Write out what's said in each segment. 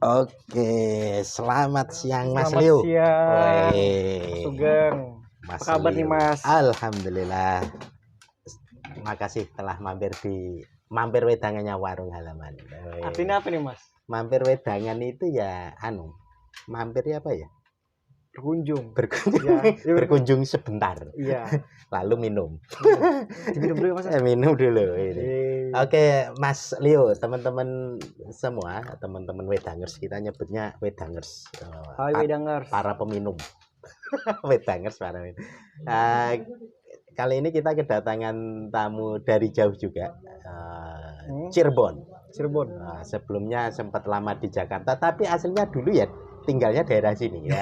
Oke, selamat siang Mas Selamat Liu. siang, Woi, Sugeng. Mas Apa kabar nih, Liu. Mas? Alhamdulillah. Terima kasih telah mampir wedangannya warung halaman. Woi. Artinya apa nih, Mas? Mampir wedangan itu ya mampir apa ya? Berkunjung. Berkunjung, Ya, berkunjung sebentar. Iya. Lalu minum. Diminum dulu ya, Mas. Minum dulu ini. Iya. Oke, Mas Leo, teman-teman semua, teman-teman wedangers, kita nyebutnya wedangers. Hai Wedangers. Para peminum. Wedangers para peminum. Kali ini kita kedatangan tamu dari jauh juga. Cirebon. Cirebon. Sebelumnya sempat lama di Jakarta, tapi aslinya dulu ya tinggalnya daerah sini ya,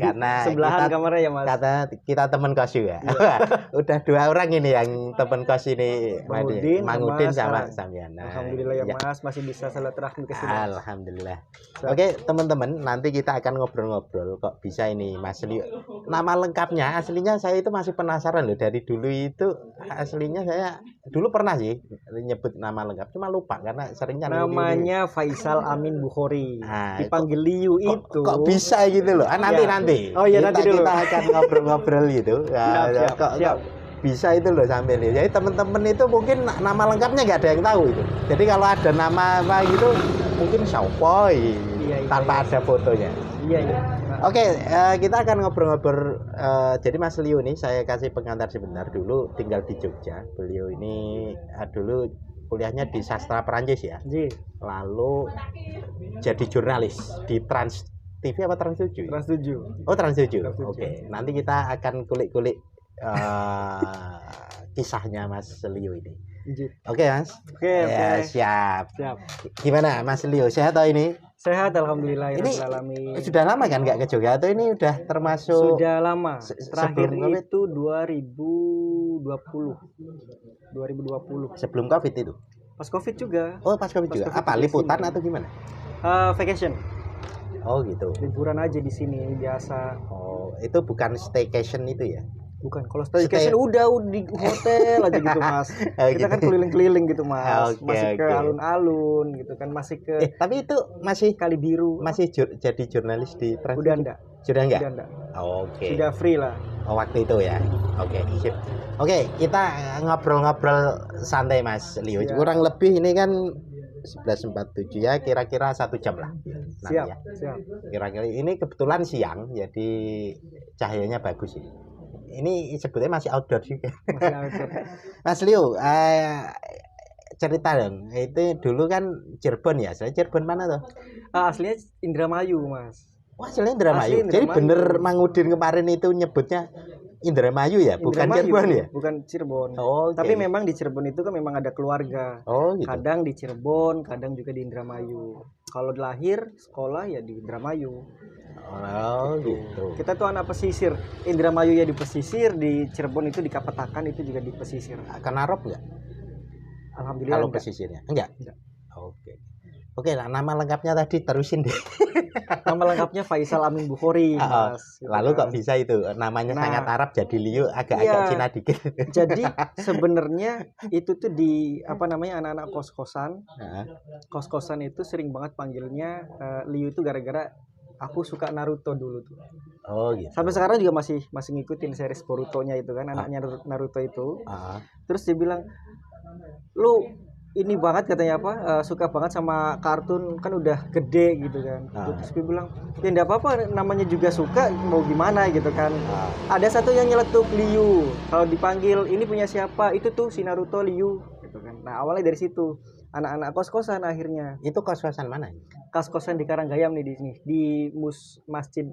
karena sebelahan kamarnya ya, Mas. Kata kita teman kos juga. Udah 2 orang ini yang teman kos ini, Mang Udin sama Samyana. Alhamdulillah ya, Mas, masih bisa silaturahmi ke sini. Alhamdulillah. Oke, teman-teman, nanti kita akan ngobrol-ngobrol kok bisa ini Mas Liu. Nama lengkapnya aslinya saya itu masih penasaran loh, dari dulu itu aslinya saya dulu pernah sih nyebut nama lengkap, cuma lupa karena seringnya namanya Faisal Amin Bukhori. Dipanggil Liu itu. Kok bisa gitu loh? Nanti. Oh iya, nanti dulu. Kita akan ngobrol-ngobrol gitu. Siap. Bisa itu loh sampai ini. Jadi teman-teman itu mungkin nama lengkapnya nggak ada yang tahu itu. Jadi kalau ada nama apa gitu mungkin Shopoi tanpa ada fotonya. Iya. Oke, kita akan ngobrol-ngobrol. Jadi Mas Liu ini saya kasih pengantar sebentar. Dulu tinggal di Jogja. Beliau ini dulu kuliahnya di sastra Perancis ya. Lalu jadi jurnalis di Trans TV apa Trans 7? Trans 7. Oh, Trans 7. Oke. Nanti kita akan kulik-kulik kisahnya Mas Liu ini. Oke, Mas. Oke. Siap. Gimana Mas Liu? Sehat atau ini? Sehat, alhamdulillah. Ini sudah lama kan nggak ke Jogja atau ini udah termasuk? Sudah lama. Terakhir itu 2020. Sebelum Covid itu? Pas Covid juga. Oh, pas Covid juga. Apa liputan atau gimana? Vacation. Oh gitu. Liburan aja di sini biasa. Oh, itu bukan staycation itu ya? Bukan. Kalau staycation udah di hotel aja gitu, Mas. Kita kan keliling-keliling gitu, Mas. Masih ke alun-alun gitu kan, masih ke. Tapi itu masih Kali Biru. Masih jadi jurnalis di Trans. Udah enggak. Sudah enggak? Sudah enggak. Oke. Sudah free lah. Oh, waktu itu ya. Oke, sip. Oke, kita ngobrol-ngobrol santai Mas Liu. Kurang lebih ini kan 11.47 ya, kira-kira 1 jam lah. Siap. Kira-kira ini kebetulan siang, jadi cahayanya bagus ini. Ini sebetulnya masih outdoor juga. Mas Liu, cerita dong. Itu dulu kan Cirebon ya. Saya Cirebon mana tuh? Aslinya Indramayu, Mas. Wah, aslinya Indramayu. Jadi bener Mang Udin kemarin itu nyebutnya Indramayu ya, bukan Cirebon ya? Bukan Cirebon. Oh, tapi memang di Cirebon itu kan memang ada keluarga. Oh, gitu. Kadang di Cirebon, kadang juga di Indramayu. Kalau lahir sekolah ya di Indramayu. Oh, gitu. Kita tuh anak pesisir. Indramayu ya di pesisir, di Cirebon itu di Kapetakan itu juga di pesisir. Kena rob enggak? Alhamdulillah. Kalau pesisirnya? Enggak. Oke lah, nama lengkapnya tadi terusin deh. Nama lengkapnya Faisal Amin Bukhori, Mas. Lalu kok bisa itu namanya sangat Arab jadi Liu agak-agak Cina dikit. Jadi sebenarnya itu tuh di anak-anak kos-kosan. Kos-kosan itu sering banget panggilnya Liu itu gara-gara aku suka Naruto dulu tuh. Oh gitu. Sampai sekarang juga masih ngikutin series Boruto-nya itu kan, anaknya Naruto itu. Terus dia bilang, "Lu ini banget," katanya suka banget sama kartun, kan udah gede gitu kan. Terus dia bilang, "Ya enggak apa-apa, namanya juga suka, mau gimana gitu kan." Ada satu yang nyeletuk Liu. Kalau dipanggil, "Ini punya siapa?" Itu tuh si Naruto Liu gitu kan. Nah, awalnya dari situ. Anak-anak kos-kosan akhirnya. Itu kos-kosan mana? Kos-kosan di Karanggayam nih di sini, di Masjid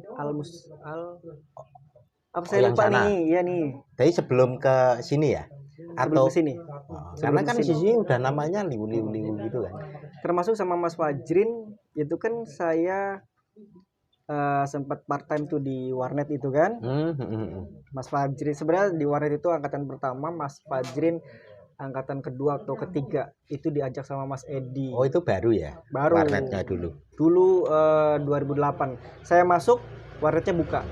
apa saya lupa nih. Iya nih. Jadi sebelum ke sini ya? Atau ke sini? Karena kan di sini udah namanya Liu gitu kan. Termasuk sama Mas Fajrin itu kan saya sempat part time tuh di warnet itu kan. Mas Fajrin sebenarnya di warnet itu angkatan pertama, Mas Fajrin angkatan kedua atau ketiga, itu diajak sama Mas Edi. Oh, itu baru ya? Baru. Warnetnya dulu 2008 saya masuk, warnetnya buka.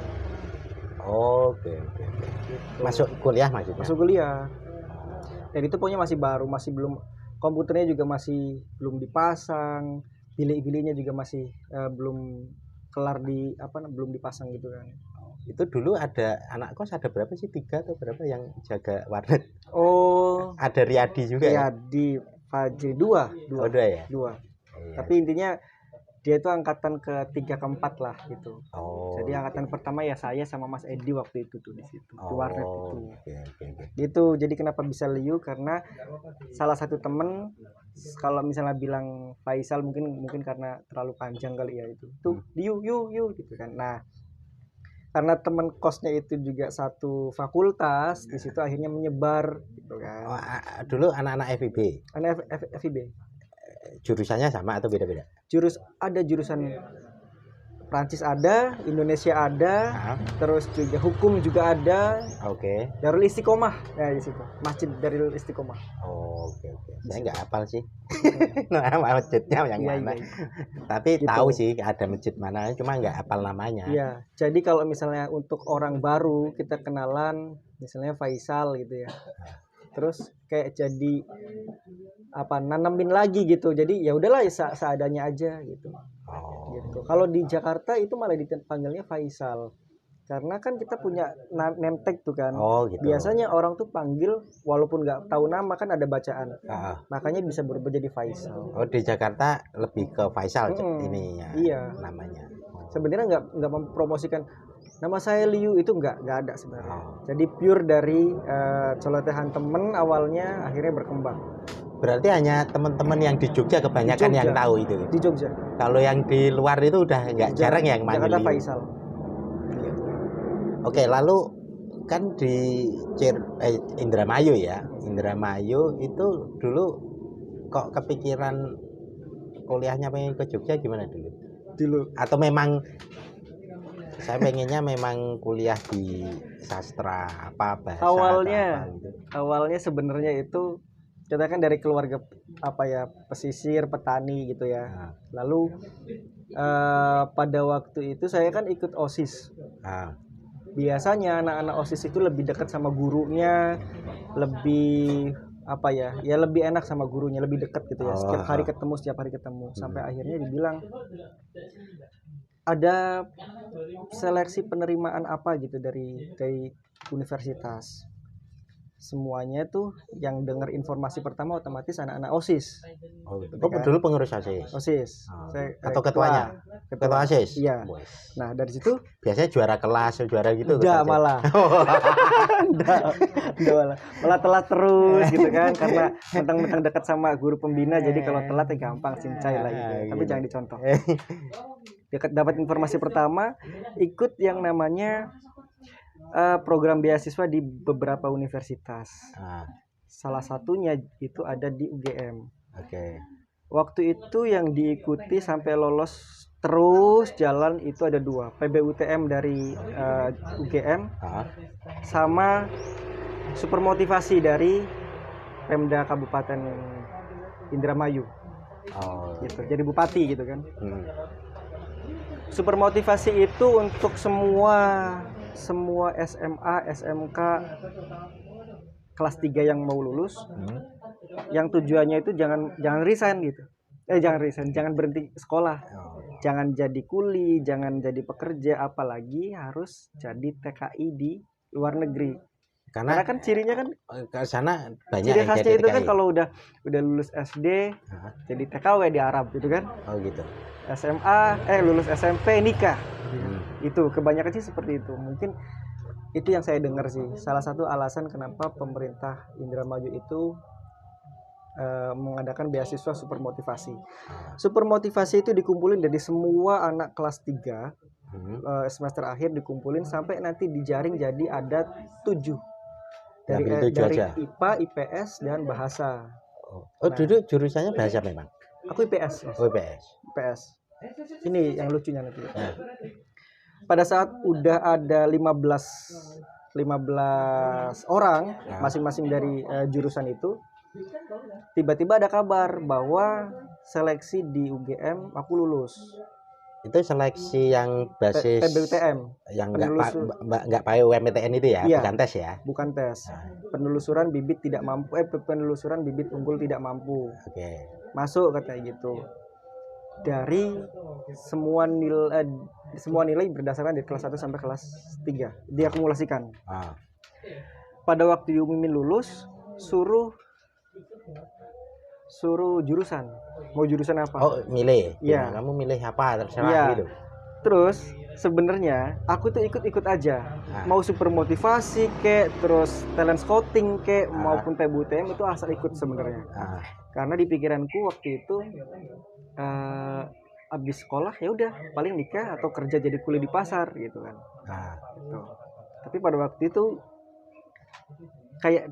Oke. Masuk kuliah maksudnya? Masuk kuliah. Dan itu pokoknya masih baru, masih belum, komputernya juga masih belum dipasang, bilik-biliknya juga masih belum kelar belum dipasang gitu kan. Itu dulu ada anak kos ada berapa sih, 3 atau berapa yang jaga warnet? Oh, ada Riyadi juga Riyadi, Fajri, 2 Oh, 2 ya? 2. Iya. Tapi intinya dia itu angkatan ke-3 ke-4 lah gitu. Oh. Jadi angkatan pertama ya saya sama Mas Edi waktu itu tuh di situ, di warnet itu. Okay. Gitu. Jadi kenapa bisa Liu, karena salah satu temen, kalau misalnya bilang Faisal mungkin karena terlalu panjang kali ya itu. Tuh Liu gitu kan. Nah, karena teman kosnya itu juga satu fakultas, di situ akhirnya menyebar gitu kan. Oh, dulu anak-anak FIB. Anak FIB. Jurusannya sama atau beda-beda? Ada jurusan Prancis ada, Indonesia ada, terus juga hukum juga ada. Oke. Darul Istiqomah ya di situ. Masjid Darul Istiqomah. Oh, oke. Saya nggak hafal sih. Nama masjidnya yang mana. Iya. Tapi gitu. Tahu sih ada masjid mana, cuma nggak hafal namanya. Iya. Jadi kalau misalnya untuk orang baru kita kenalan, misalnya Faisal gitu ya. Terus kayak jadi nanemin lagi gitu. Jadi ya udahlah seadanya aja gitu. Gitu. Kalau di Jakarta itu malah dipanggilnya Faisal. Karena kan kita punya name tag tuh kan. Oh, gitu. Biasanya orang tuh panggil walaupun nggak tahu nama kan ada bacaan. Makanya bisa berubah jadi Faisal. Oh, di Jakarta lebih ke Faisal ini ya. Iya. Namanya. Sebenarnya nggak mempromosikan nama saya Liu, itu nggak ada sebenarnya. Jadi pure dari celotehan temen awalnya akhirnya berkembang. Berarti hanya teman-teman yang di Jogja kebanyakan yang tahu itu. Di Jogja. Kalau yang di luar itu udah nggak jarang yang manggil Jakarta Faisal. Oke, lalu kan di Indramayu ya. Indramayu itu dulu kok kepikiran kuliahnya pengen ke Jogja gimana dulu? Atau memang saya pengennya memang kuliah di sastra bahasa awalnya sebenarnya itu kita kan dari keluarga pesisir, petani gitu ya. Lalu pada waktu itu saya kan ikut OSIS. Biasanya anak-anak OSIS itu lebih dekat sama gurunya, lebih lebih enak sama gurunya, lebih dekat gitu ya. Setiap hari ketemu sampai akhirnya dibilang ada seleksi penerimaan gitu dari universitas. Semuanya tuh yang dengar informasi pertama otomatis anak-anak OSIS. Dulu pengurus OSIS. Atau ketuanya? Ketua OSIS? Iya. Nah, dari situ biasanya juara kelas, juara gitu. Enggak malah. Malah telat terus gitu kan, karena mentang-mentang dekat sama guru pembina, jadi kalau telat ya gampang cincai lah gitu. Tapi jangan dicontoh. Dapat informasi pertama, ikut yang namanya program beasiswa di beberapa universitas. Salah satunya itu ada di UGM. Waktu itu yang diikuti sampai lolos terus jalan itu ada 2, PBUTM dari UGM sama super motivasi dari Pemda Kabupaten Indramayu. Gitu. Jadi bupati gitu kan. Super motivasi itu untuk semua SMA, SMK kelas 3 yang mau lulus. Yang tujuannya itu jangan resign gitu. Jangan berhenti sekolah. Jangan jadi kuli, jangan jadi pekerja, apalagi harus jadi TKI di luar negeri. Karena kan cirinya kan ke sana banyak ciri khasnya itu kan kalau udah lulus SD jadi TKW di Arab gitu kan. Gitu. SMA lulus SMP nikah. Itu kebanyakan sih seperti itu. Mungkin itu yang saya dengar sih. Salah satu alasan kenapa pemerintah Indramayu itu mengadakan beasiswa super motivasi. Super motivasi itu dikumpulin dari semua anak kelas 3 semester akhir, dikumpulin sampai nanti dijaring jadi ada 7 dari IPA, IPS dan bahasa. Dulu jurusannya bahasa memang. Aku IPS. IPS. Ini yang lucunya nanti. Pada saat udah ada 15 orang masing-masing dari jurusan itu, tiba-tiba ada kabar bahwa seleksi di UGM aku lulus. Itu seleksi yang basis PBUTM, yang nggak pakai UMPTN itu ya, bukan tes ya? Bukan tes. Penelusuran bibit tidak mampu, penelusuran bibit unggul tidak mampu. Oke. Masuk katanya gitu. dari semua nilai berdasarkan dari kelas 1 sampai kelas 3 diakumulasikan. Pada waktu Yumimin lulus suruh jurusan, mau jurusan apa? Oh, milih. Iya. Kamu milih apa terserah ya. gitu. Terus sebenarnya aku tuh ikut aja. Mau super motivasi kek, terus talent scouting kek, maupun PBUTM itu asal ikut sebenarnya. Karena di pikiranku waktu itu abis sekolah ya udah paling nikah atau kerja jadi kuli di pasar gitu kan. Gitu. Tapi pada waktu itu kayak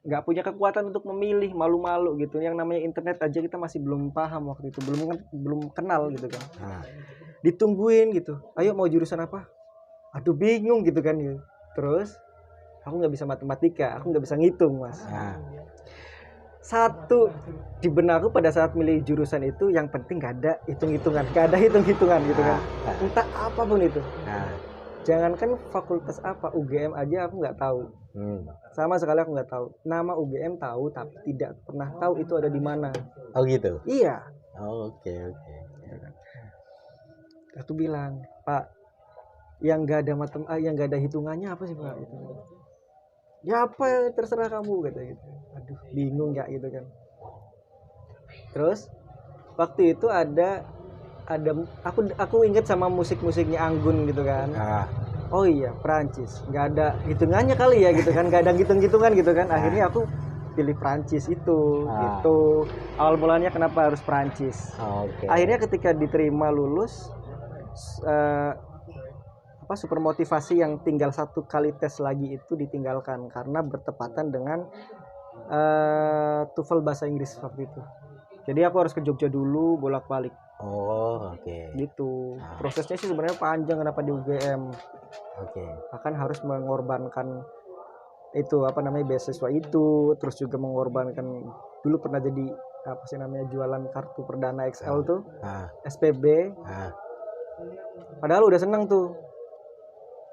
nggak punya kekuatan untuk memilih, malu-malu gitu. Yang namanya internet aja kita masih belum paham waktu itu, belum kenal gitu kan. Ditungguin gitu, ayo mau jurusan apa? Aduh bingung gitu kan ya. Terus aku nggak bisa matematika, aku nggak bisa ngitung mas. Satu di benakku pada saat milih jurusan itu yang penting gak ada hitung-hitungan gitu kan. Entah apapun itu. Jangankan fakultas apa, UGM aja aku nggak tahu. Sama sekali aku nggak tahu. Nama UGM tahu tapi tidak pernah tahu itu ada di mana. Oh gitu. Iya. Oke. Aku bilang, Pak, yang nggak ada hitungannya apa sih Pak? Gitu. Ya apa terserah kamu kata gitu. Aduh bingung ya gitu kan. Terus waktu itu ada aku inget sama musiknya Anggun gitu kan. Oh iya Prancis, nggak ada hitungannya kali ya gitu kan, nggak ada hitungan gitu kan. Akhirnya aku pilih Prancis itu gitu. Awal mulanya kenapa harus Prancis. Akhirnya ketika diterima lulus super motivasi yang tinggal 1 kali tes lagi itu ditinggalkan karena bertepatan dengan TOEFL bahasa Inggris waktu itu. Jadi aku harus ke Jogja dulu bolak-balik. Gitu. Prosesnya sih sebenarnya panjang kenapa di UGM. Bahkan harus mengorbankan beasiswa itu, terus juga mengorbankan dulu pernah jadi jualan kartu perdana XL tuh, SPB. Padahal udah seneng tuh.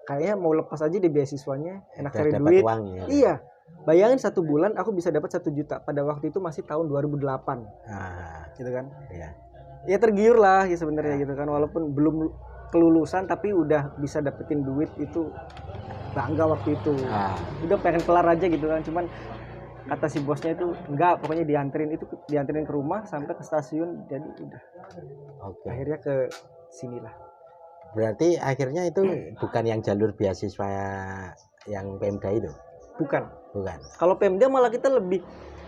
Kayaknya mau lepas aja di beasiswanya, enak cari duit. Uang, ya. Iya. Bayangin 1 bulan aku bisa dapat 1 juta. Pada waktu itu masih tahun 2008. Gitu kan? Iya. Ya tergiur lah ya sebenarnya gitu kan, walaupun belum kelulusan tapi udah bisa dapetin duit itu bangga waktu itu. Udah pengen kelar aja gitu kan, cuman kata si bosnya itu enggak, pokoknya dianterin ke rumah sampai ke stasiun, jadi udah. Akhirnya ke sinilah. Berarti akhirnya itu bukan yang jalur beasiswa yang Pemda itu? Bukan. Kalau Pemda malah kita lebih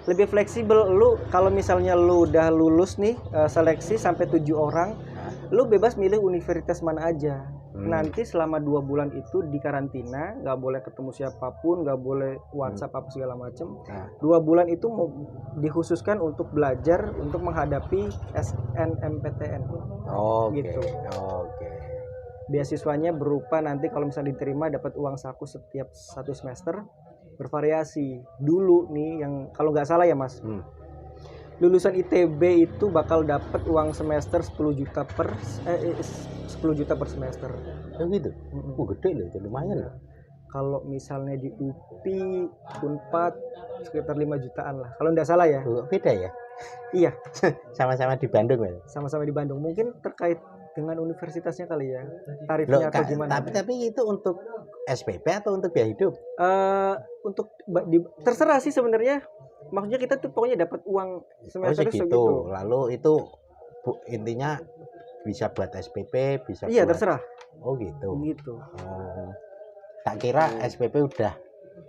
fleksibel. Lu kalau misalnya lu udah lulus nih, seleksi sampai 7 orang, lu bebas milih universitas mana aja. Nanti selama 2 bulan itu di karantina, nggak boleh ketemu siapapun, nggak boleh WhatsApp apa segala macem. 2 bulan itu mau dikhususkan untuk belajar untuk menghadapi SNMPTN. Gitu. Beasiswanya berupa nanti kalau misalnya diterima dapat uang saku setiap 1 semester, bervariasi. Dulu nih yang kalau nggak salah ya Mas, lulusan ITB itu bakal dapat uang semester 10 juta per semester. Gitu. Gede loh, itu lumayan loh. Kalau misalnya di UPI, Unpad sekitar 5 jutaan lah. Kalau nggak salah ya. Beda ya? Iya. Sama-sama di Bandung ya? Sama-sama di Bandung. Mungkin terkait dengan universitasnya kali ya, tarifnya atau gimana? Tapi itu untuk SPP atau untuk biaya hidup? Terserah sih sebenarnya. Maksudnya kita tuh pokoknya dapat uang semester segitu. Lalu itu intinya bisa buat SPP, bisa. Iya, terserah. Oh gitu. Tak kira SPP udah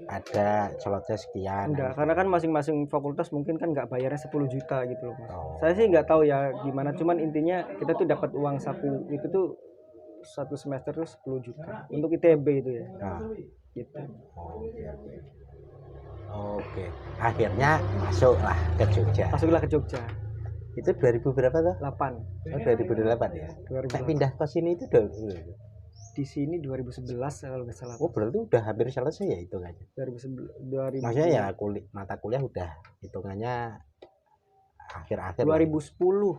ada slotnya sekian. Enggak, karena kan masing-masing fakultas mungkin kan nggak bayarnya 10 juta gitu loh Mas. Saya sih nggak tahu ya gimana, cuman intinya kita tuh dapat uang saku itu tuh 1 semester tuh 10 juta untuk ITB itu ya. Gitu. Oke. Akhirnya masuklah ke Jogja. Itu 2000 berapa tuh? 8. 2008 ya. 2008. Pindah ke sini itu di sini 2011 kalau nggak salah. Berarti udah hampir selesai ya hitungannya. 2011. Maksudnya ya mata kuliah udah hitungannya akhir-akhir. 2010.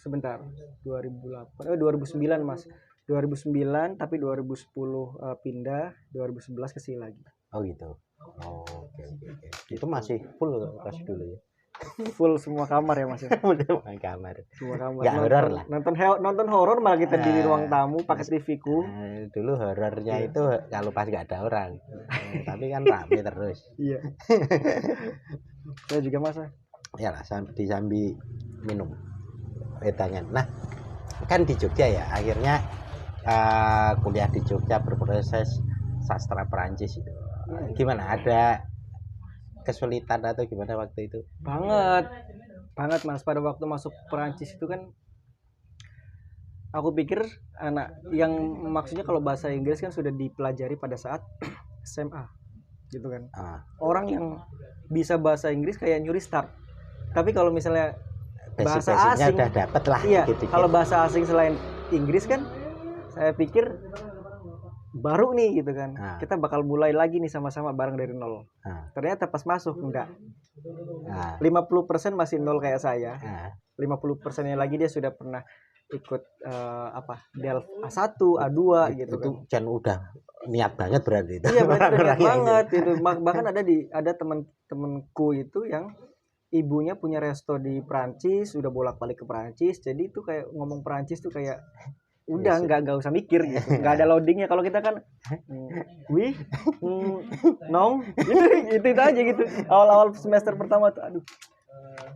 Sebentar. 2009 Mas. 2009 tapi 2010 pindah, 2011 ke sini lagi. Oh gitu. Oke. Itu masih full kelas dulu ya. full semua kamar ya Mas ya. Semua kamar. Semua kamar. Nggak horor lah. Nonton horor malah kita di ruang tamu pakai TV ku. Dulu horornya itu kalau pas nggak ada orang. Tapi kan rame terus. Iya. Saya juga Mas. Ya lah, disambi minum wedangan. Nah, kan di Jogja ya, akhirnya kuliah di Jogja berproses sastra Perancis itu. Gimana? Ada kesulitan atau gimana waktu itu? Banget Mas. Pada waktu masuk Perancis itu kan aku pikir anak yang maksudnya kalau bahasa Inggris kan sudah dipelajari pada saat SMA gitu kan. Orang yang bisa bahasa Inggris kayak nyuri start. Tapi kalau misalnya bahasa asing udah dapet lah. Iya, kalau bahasa asing selain Inggris kan saya pikir baru nih gitu kan. Kita bakal mulai lagi nih sama-sama bareng dari nol. Ternyata pas masuk enggak. 50% masih nol kayak saya. 50%-nya lagi dia sudah pernah ikut Delft A1, A2 gitu kan. Itu udah niat banget berarti itu. Iya, niat banget itu. Bahkan ada temen-temenku itu yang ibunya punya resto di Prancis, udah bolak-balik ke Prancis. Jadi itu kayak ngomong Prancis tuh kayak udah nggak usah mikir gitu, nggak ada loadingnya. Kalau kita kan nong itu aja gitu. Awal semester pertama tuh aduh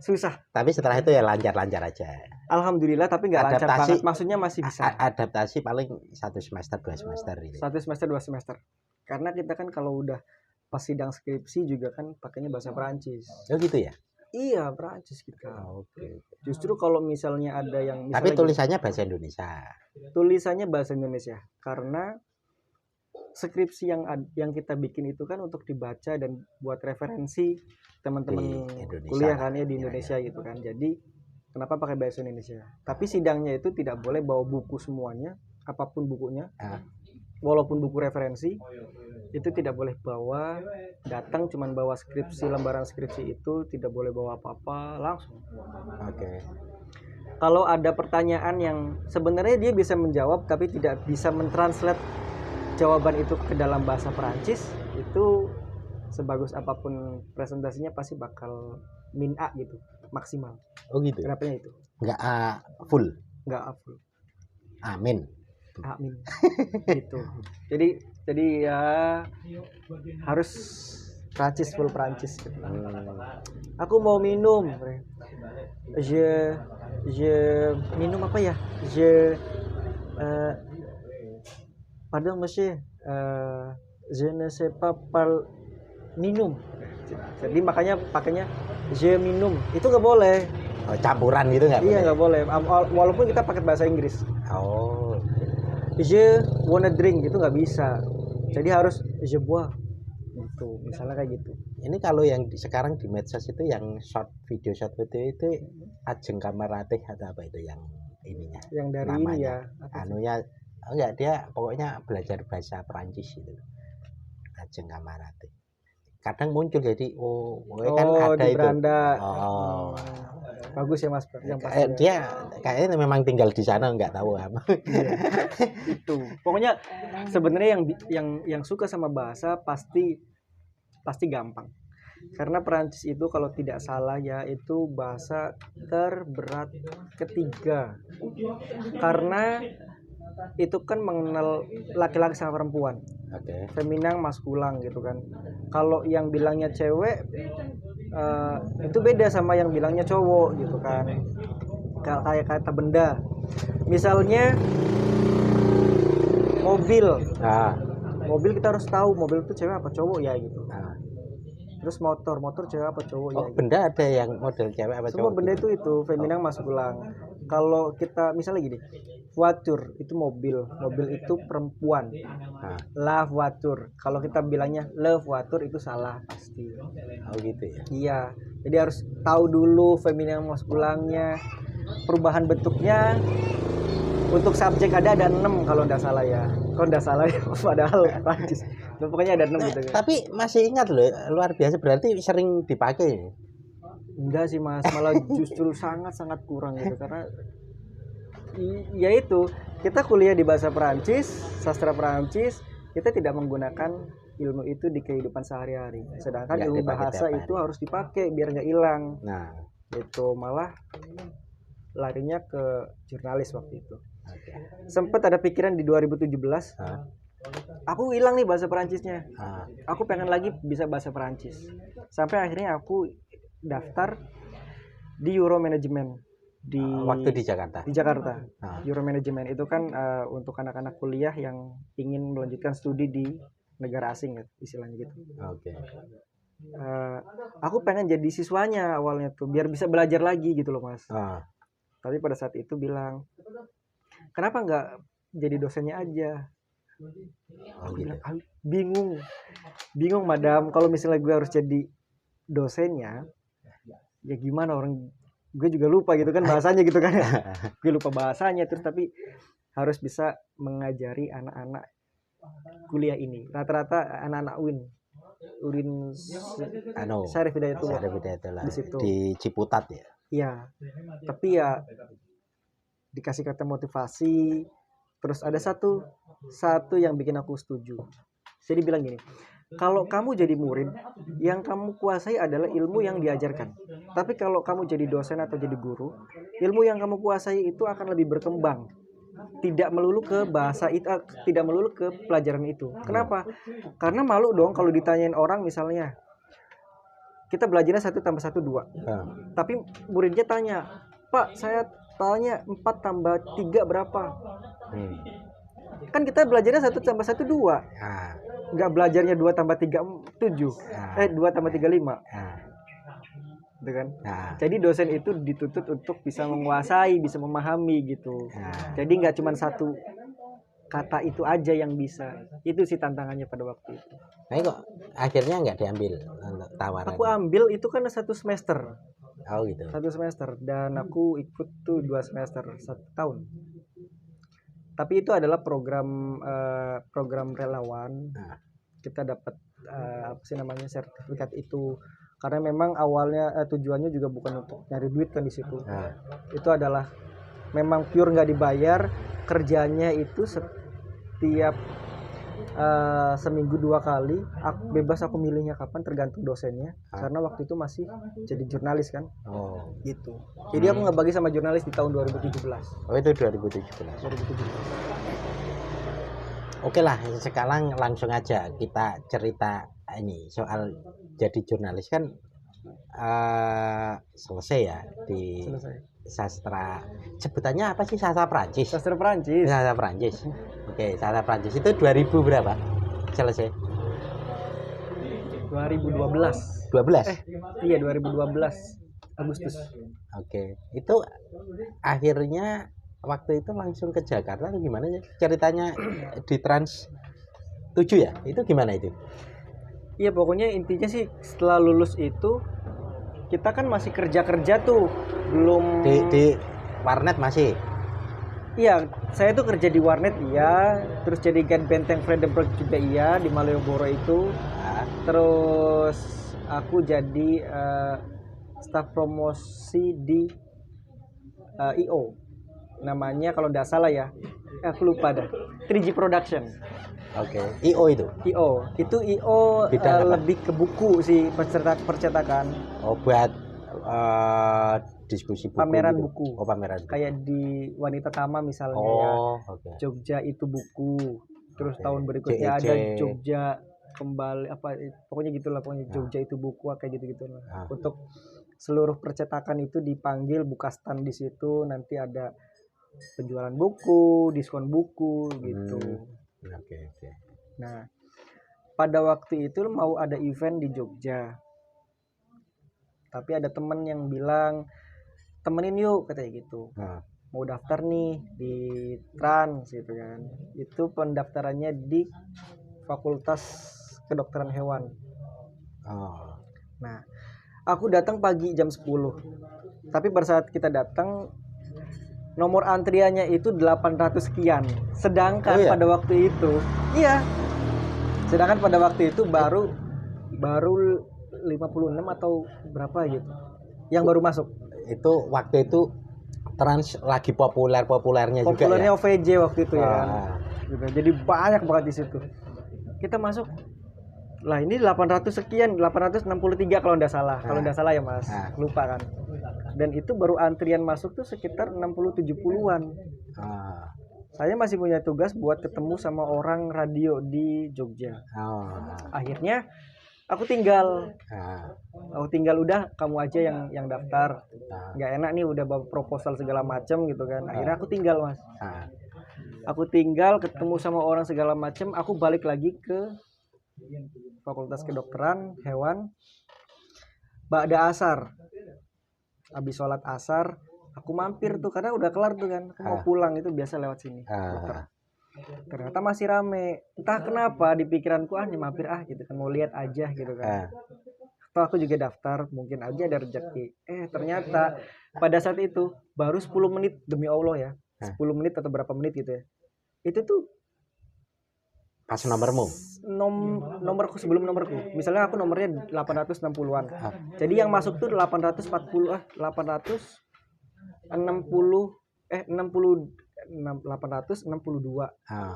susah. Tapi setelah itu ya lancar aja. Alhamdulillah, tapi nggak lancar banget. Maksudnya masih bisa. Adaptasi paling 1 semester 2 semester gitu. 1 semester 2 semester. Karena kita kan kalau udah pas sidang skripsi juga kan pakainya bahasa Perancis. Oh gitu ya? Iya, Perancis kita. Oke. Justru kalau misalnya ada yang tapi tulisannya bahasa Indonesia. Tulisannya bahasa Indonesia karena skripsi yang kita bikin itu kan untuk dibaca dan buat referensi teman-teman kuliah kan ya di Indonesia gitu kan. Jadi kenapa pakai bahasa Indonesia? Tapi sidangnya itu tidak boleh bawa buku semuanya, apapun bukunya. Walaupun buku referensi itu tidak boleh bawa, datang cuman bawa skripsi, lembaran skripsi itu tidak boleh bawa apa-apa, langsung. Oke. Kalau ada pertanyaan yang sebenarnya dia bisa menjawab tapi tidak bisa mentranslate jawaban itu ke dalam bahasa Perancis, itu sebagus apapun presentasinya pasti bakal min A gitu, maksimal. Oh gitu. Kenapanya itu? Enggak A full. Enggak A full. Amin. Gitu. Jadi ya harus Prancis, full Prancis gitu. Aku mau minum. Je minum apa ya? Pardon monsieur, je ne sais pas minum. Jadi makanya pakainya je minum. Itu nggak boleh. Campuran gitu nggak boleh? Iya nggak boleh. Walaupun kita pakai bahasa Inggris. Oh. Je wanna drink itu nggak bisa. Jadi harus je bois. Gitu. Misalnya kayak gitu. Ini kalau yang sekarang di medsos itu yang short video itu Ajeng Kamaratih atau apa itu yang ininya? Yang dari namanya. Ini ya. Anunya enggak, dia pokoknya belajar bahasa Perancis itu. Ajeng Kamaratih. Kadang muncul jadi kan ada di itu. beranda. Bagus ya Mas yang pasti. Dia kayaknya memang tinggal di sana, nggak tahu apa. Itu. Pokoknya sebenarnya yang suka sama bahasa pasti gampang. Karena Perancis itu kalau tidak salah ya itu bahasa terberat ketiga. Karena itu kan mengenal laki-laki sama perempuan. Oke. Feminan, maskulang gitu kan. Kalau yang bilangnya cewek itu beda sama yang bilangnya cowok gitu kan. Kayak kata benda. Misalnya mobil. Mobil kita harus tahu mobil itu cewek apa cowok ya gitu. Terus motor cewek apa cowok ya. Gitu. Benda ada yang model cewek apa cowok. Semua benda itu feminan, maskulang. Kalau kita misalnya gini, voiture itu mobil itu perempuan. La voiture. Kalau kita bilangnya le voiture itu salah pasti. Oh gitu ya. Iya. Jadi harus tahu dulu feminan maskulangnya, perubahan bentuknya. Untuk subjek ada 6 kalau enggak salah ya. Kalau enggak salah ya padahal Prancis. Pokoknya ada 6 gitu kan. Tapi masih ingat loh, luar biasa, berarti sering dipakai. Enggak sih Mas, malah justru sangat kurang gitu karena ya itu kita kuliah di bahasa Perancis, sastra Perancis, kita tidak menggunakan ilmu itu di kehidupan sehari-hari. Sedangkan ilmu bahasa itu harus dipakai biar nggak hilang. Nah, Itu malah larinya ke jurnalis waktu itu. Sempet ada pikiran di 2017. Aku hilang nih bahasa Perancisnya. Aku pengen lagi bisa bahasa Perancis. Sampai akhirnya aku daftar di Euromanagement waktu di Jakarta. Di Jakarta. Euromanagement itu kan untuk anak-anak kuliah yang ingin melanjutkan studi di negara asing istilahnya gitu. Aku pengen jadi siswanya awalnya tuh biar bisa belajar lagi gitu loh Mas. Tapi pada saat itu bilang, kenapa nggak jadi dosennya aja? Aku bilang, bingung madam, kalau misalnya gue harus jadi dosennya, ya gimana, orang gue juga lupa gitu kan bahasanya gitu kan. Gue lupa bahasanya, terus tapi harus bisa mengajari anak-anak kuliah ini. Rata-rata anak-anak UIN Syarif Hidayatullah di situ. Di Ciputat ya. Iya. Tapi ya dikasih kata motivasi. Terus ada satu yang bikin aku setuju. Jadi bilang gini, kalau kamu jadi murid, yang kamu kuasai adalah ilmu yang diajarkan. Tapi kalau kamu jadi dosen atau jadi guru, ilmu yang kamu kuasai itu akan lebih berkembang. Tidak melulu ke bahasa itu, tidak melulu ke pelajaran itu. Kenapa? Karena malu dong kalau ditanyain orang misalnya, kita belajarnya 1 tambah 1 2. Tapi muridnya tanya, Pak, saya tanya 4 tambah 3 berapa? Kan kita belajarnya 1 tambah 1 2. Nggak belajarnya 2 tambah 3 7. 2 tambah 3 5. Gitu kan? Jadi dosen itu dituntut untuk bisa menguasai, bisa memahami gitu. Jadi nggak cuma satu kata itu aja yang bisa. Itu sih tantangannya pada waktu itu. Nah kok akhirnya nggak diambil tawaran? Aku ambil itu kan 1 semester. Oh gitu. 1 semester dan aku ikut tuh 2 semester 1 tahun. Tapi itu adalah program relawan. Kita dapat sertifikat itu karena memang awalnya tujuannya juga bukan untuk nyari duit kan di situ. Itu adalah memang pure nggak dibayar, kerjanya itu setiap seminggu 2 kali. Bebas aku milihnya kapan, tergantung dosennya. Karena waktu itu masih jadi jurnalis kan. Gitu. Jadi aku ngebagi sama jurnalis di tahun 2017. Oh itu 2017. Oke lah, sekarang langsung aja kita cerita ini soal jadi jurnalis kan selesai ya di sastra, sebutannya apa sih, sastra Prancis? Sastra Prancis. Oke, sastra Prancis itu 2000 berapa selesai? 2012. 12? Iya 2012 Agustus. Oke, itu akhirnya waktu itu langsung ke Jakarta atau gimana ya? Ceritanya di Trans 7 ya? Itu gimana itu? Iya pokoknya intinya sih setelah lulus itu kita kan masih kerja tuh, belum di warnet masih. Iya, saya tuh kerja di warnet iya, terus jadi Benteng Vredenburg juga iya di Malioboro itu. Terus aku jadi staf promosi di IO. Namanya kalau nggak salah ya, aku lupa dah. 3G Production. Oke. IO itu? Itu IO lebih ke buku sih, percetakan. Oh, buat diskusi buku. Pameran gitu. Buku. Oh, pameran buku. Kayak di Wanita Tama misalnya Okay. Jogja itu buku. Terus tahun berikutnya ada Jogja kembali pokoknya gitulah, Jogja itu buku kayak gitu lah. Untuk seluruh percetakan itu dipanggil, buka stand di situ, nanti ada penjualan buku, diskon buku gitu. Oke. Nah, pada waktu itu mau ada event di Jogja. Tapi ada temen yang bilang, temenin yuk katanya gitu. Mau daftar nih di Trans gitu kan. Itu pendaftarannya di Fakultas Kedokteran Hewan. Nah, aku datang pagi jam 10. Tapi pada saat kita datang, nomor antriannya itu 800 sekian. Sedangkan pada waktu itu, sedangkan pada waktu itu baru 56 atau berapa gitu yang baru masuk. Itu waktu itu Trans lagi populernya juga ya. Populernya OVJ waktu itu ya. Gitu. Jadi banyak banget di situ. Kita masuk. Lah ini 800 sekian, 863 kalau enggak salah. Kalau enggak salah ya Mas. Lupa kan. Dan itu baru antrian masuk tuh sekitar 60-70-an. Saya masih punya tugas buat ketemu sama orang radio di Jogja. Akhirnya aku tinggal. Udah kamu aja yang daftar. Nggak enak nih udah bawa proposal segala macam gitu kan. Akhirnya aku tinggal, Mas. Aku tinggal ketemu sama orang segala macam. Aku balik lagi ke Fakultas Kedokteran Hewan. Ba'da asar. Habis sholat asar, aku mampir tuh karena udah kelar tuh kan. Aku mau pulang itu biasa lewat sini. Ternyata masih rame. Entah kenapa di pikiranku nih mampir gitu kan, mau lihat aja gitu kan. Atau aku juga daftar, mungkin aja ada rezeki. Ternyata pada saat itu baru 10 menit demi Allah ya. 10 menit atau berapa menit gitu ya. Itu tuh pas nomormu. Nomorku sebelum nomorku. Misalnya aku nomornya 860-an. Jadi yang masuk tuh 862.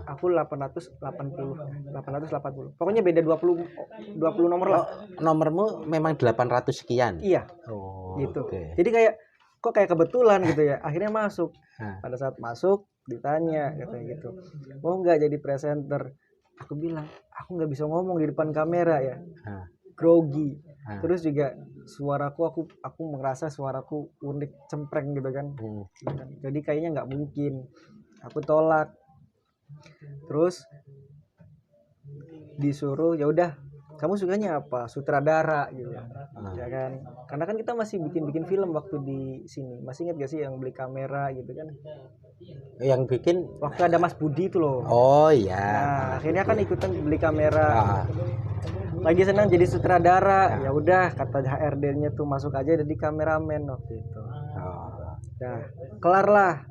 Aku 880. Pokoknya beda 20 nomor lah. Nomormu memang 800 sekian. Iya. Gitu. Okay. Jadi kok kayak kebetulan gitu ya. Akhirnya masuk. Pada saat masuk ditanya katanya gitu. Mau nggak jadi presenter? Aku bilang, aku nggak bisa ngomong di depan kamera ya, grogi. Terus juga suaraku, aku merasa suaraku unik, cempreng gitu kan. Jadi kayaknya nggak mungkin. Aku tolak. Terus disuruh, ya udah, kamu sukanya apa? Sutradara gitu ya kan. Karena kan kita masih bikin film waktu di sini. Masih ingat gak sih yang beli kamera gitu kan? Yang bikin waktu ada Mas Budi itu loh. Oh iya. Nah, akhirnya kan ikutan beli kamera. Lagi senang jadi sutradara. Ya udah, kata HRD-nya tuh masuk aja jadi kameramen waktu itu. Nah, kelar lah.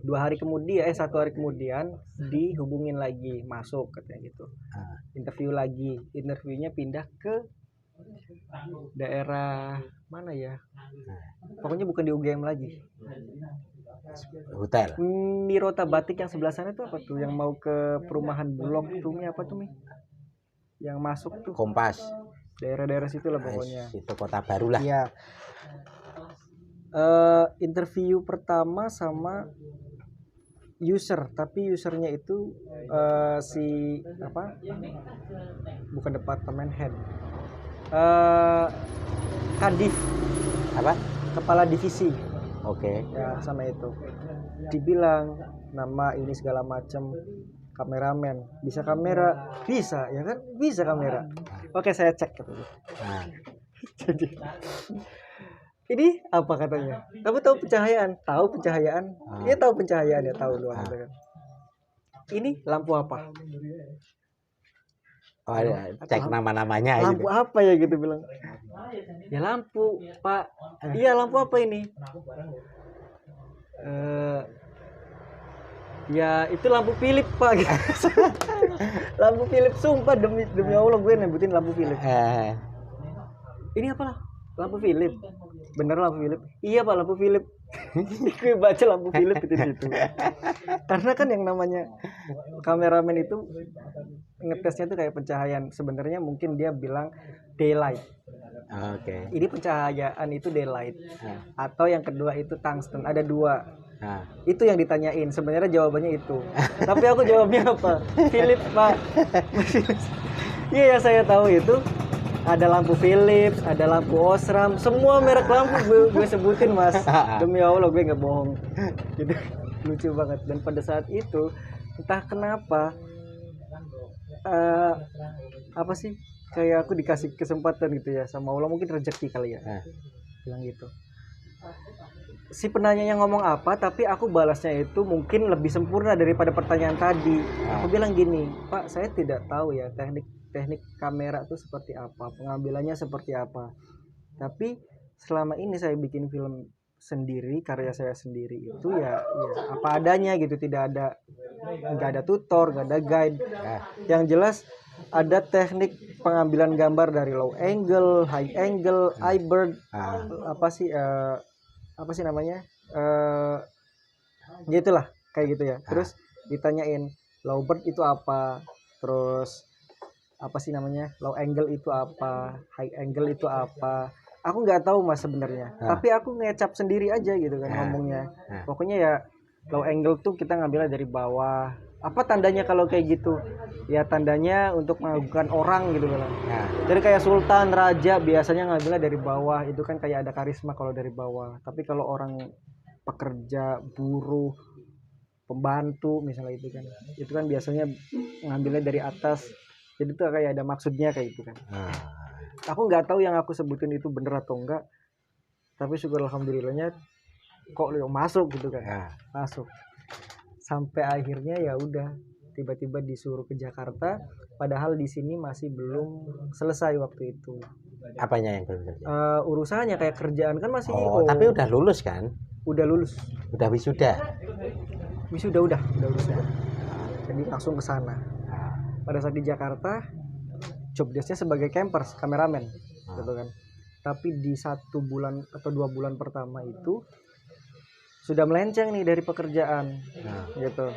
1 hari kemudian dihubungin lagi masuk katanya gitu. Interview lagi. Interviewnya pindah ke daerah mana ya? Pokoknya bukan di UGM lagi. Hotel. Mirota Batik yang sebelah sana tuh apa tuh? Yang mau ke perumahan Bulog tuh apa tuh Mi? Yang masuk tuh Kompas. Daerah-daerah situ lah pokoknya. Itu Kota Baru lah. Iya. Interview pertama sama user, tapi usernya itu bukan departemen head. Kadif. Apa? Kepala divisi. Oke. Ya sama itu. Dibilang nama ini segala macam, kameramen, bisa kamera, bisa ya kan, bisa kamera. Oke, saya cek katanya. Jadi ini apa katanya? Kamu tahu pencahayaan? Tahu pencahayaan? Dia tahu pencahayaan ya, tahu doang kan. Ini lampu apa? Oh, cek nama-namanya. Lampu gitu. Apa ya gitu bilang? Ya lampu, Pak. Iya lampu apa ini? Ya itu lampu Philips, Pak. Lampu Philips, sumpah demi Allah gue nyebutin lampu Philips. Ini apa lah? Lampu Philips. Bener lampu Philips? Iya Pak, lampu Philips. Gue baca lampu Philips itu situ. Karena kan yang namanya kameramen itu ngetesnya tuh kayak pencahayaan. Sebenarnya mungkin dia bilang daylight. Oke. Ini pencahayaan itu daylight. Atau yang kedua itu tungsten. Ada 2. Itu yang ditanyain. Sebenarnya jawabannya itu. Tapi aku jawabnya apa? Philips, Pak. Iya yang saya tahu itu ada lampu Philips, ada lampu Osram, semua merek lampu gue sebutin Mas. Demi Allah gue nggak bohong. Gitu. Lucu banget. Dan pada saat itu entah kenapa apa sih, kayak aku dikasih kesempatan gitu ya sama Allah, mungkin rezeki kali ya. Bilang gitu. Si penanyanya ngomong apa, tapi aku balasnya itu mungkin lebih sempurna daripada pertanyaan tadi. Aku bilang gini, Pak, saya tidak tahu ya teknik kamera itu seperti apa, pengambilannya seperti apa. Tapi selama ini saya bikin film sendiri, karya saya sendiri itu ya apa adanya gitu, nggak ada tutor, nggak ada guide. Yang jelas ada teknik pengambilan gambar dari low angle, high angle, iBird, apa sih namanya, gitulah kayak gitu ya. Terus ditanyain low bird itu apa, terus apa sih namanya, low angle itu apa, high angle itu apa. Aku nggak tahu mas sebenarnya, tapi aku ngecap sendiri aja gitu kan ngomongnya. Pokoknya ya low angle tuh kita ngambilnya dari bawah. Apa tandanya kalau kayak gitu? Ya tandanya untuk mengagumkan orang gitu kan. Jadi kayak sultan, raja biasanya ngambilnya dari bawah. Itu kan kayak ada karisma kalau dari bawah. Tapi kalau orang pekerja, buruh, pembantu misalnya itu kan biasanya ngambilnya dari atas. Jadi tuh kayak ada maksudnya kayak gitu kan. Aku nggak tahu yang aku sebutin itu bener atau enggak, tapi syukur alhamdulillahnya kok masuk gitu kan. Masuk sampai akhirnya ya udah tiba-tiba disuruh ke Jakarta, padahal di sini masih belum selesai waktu itu. Apanya yang belum selesai? Urusannya kayak kerjaan kan masih. Tapi udah lulus kan? Udah lulus. Udah wisuda. Udah lulus ya. Jadi langsung ke sana. Pada saat di Jakarta job desk-nya sebagai campers, kameramen gitu kan. Tapi di 1 bulan atau 2 bulan pertama itu sudah melenceng nih dari pekerjaan gitu.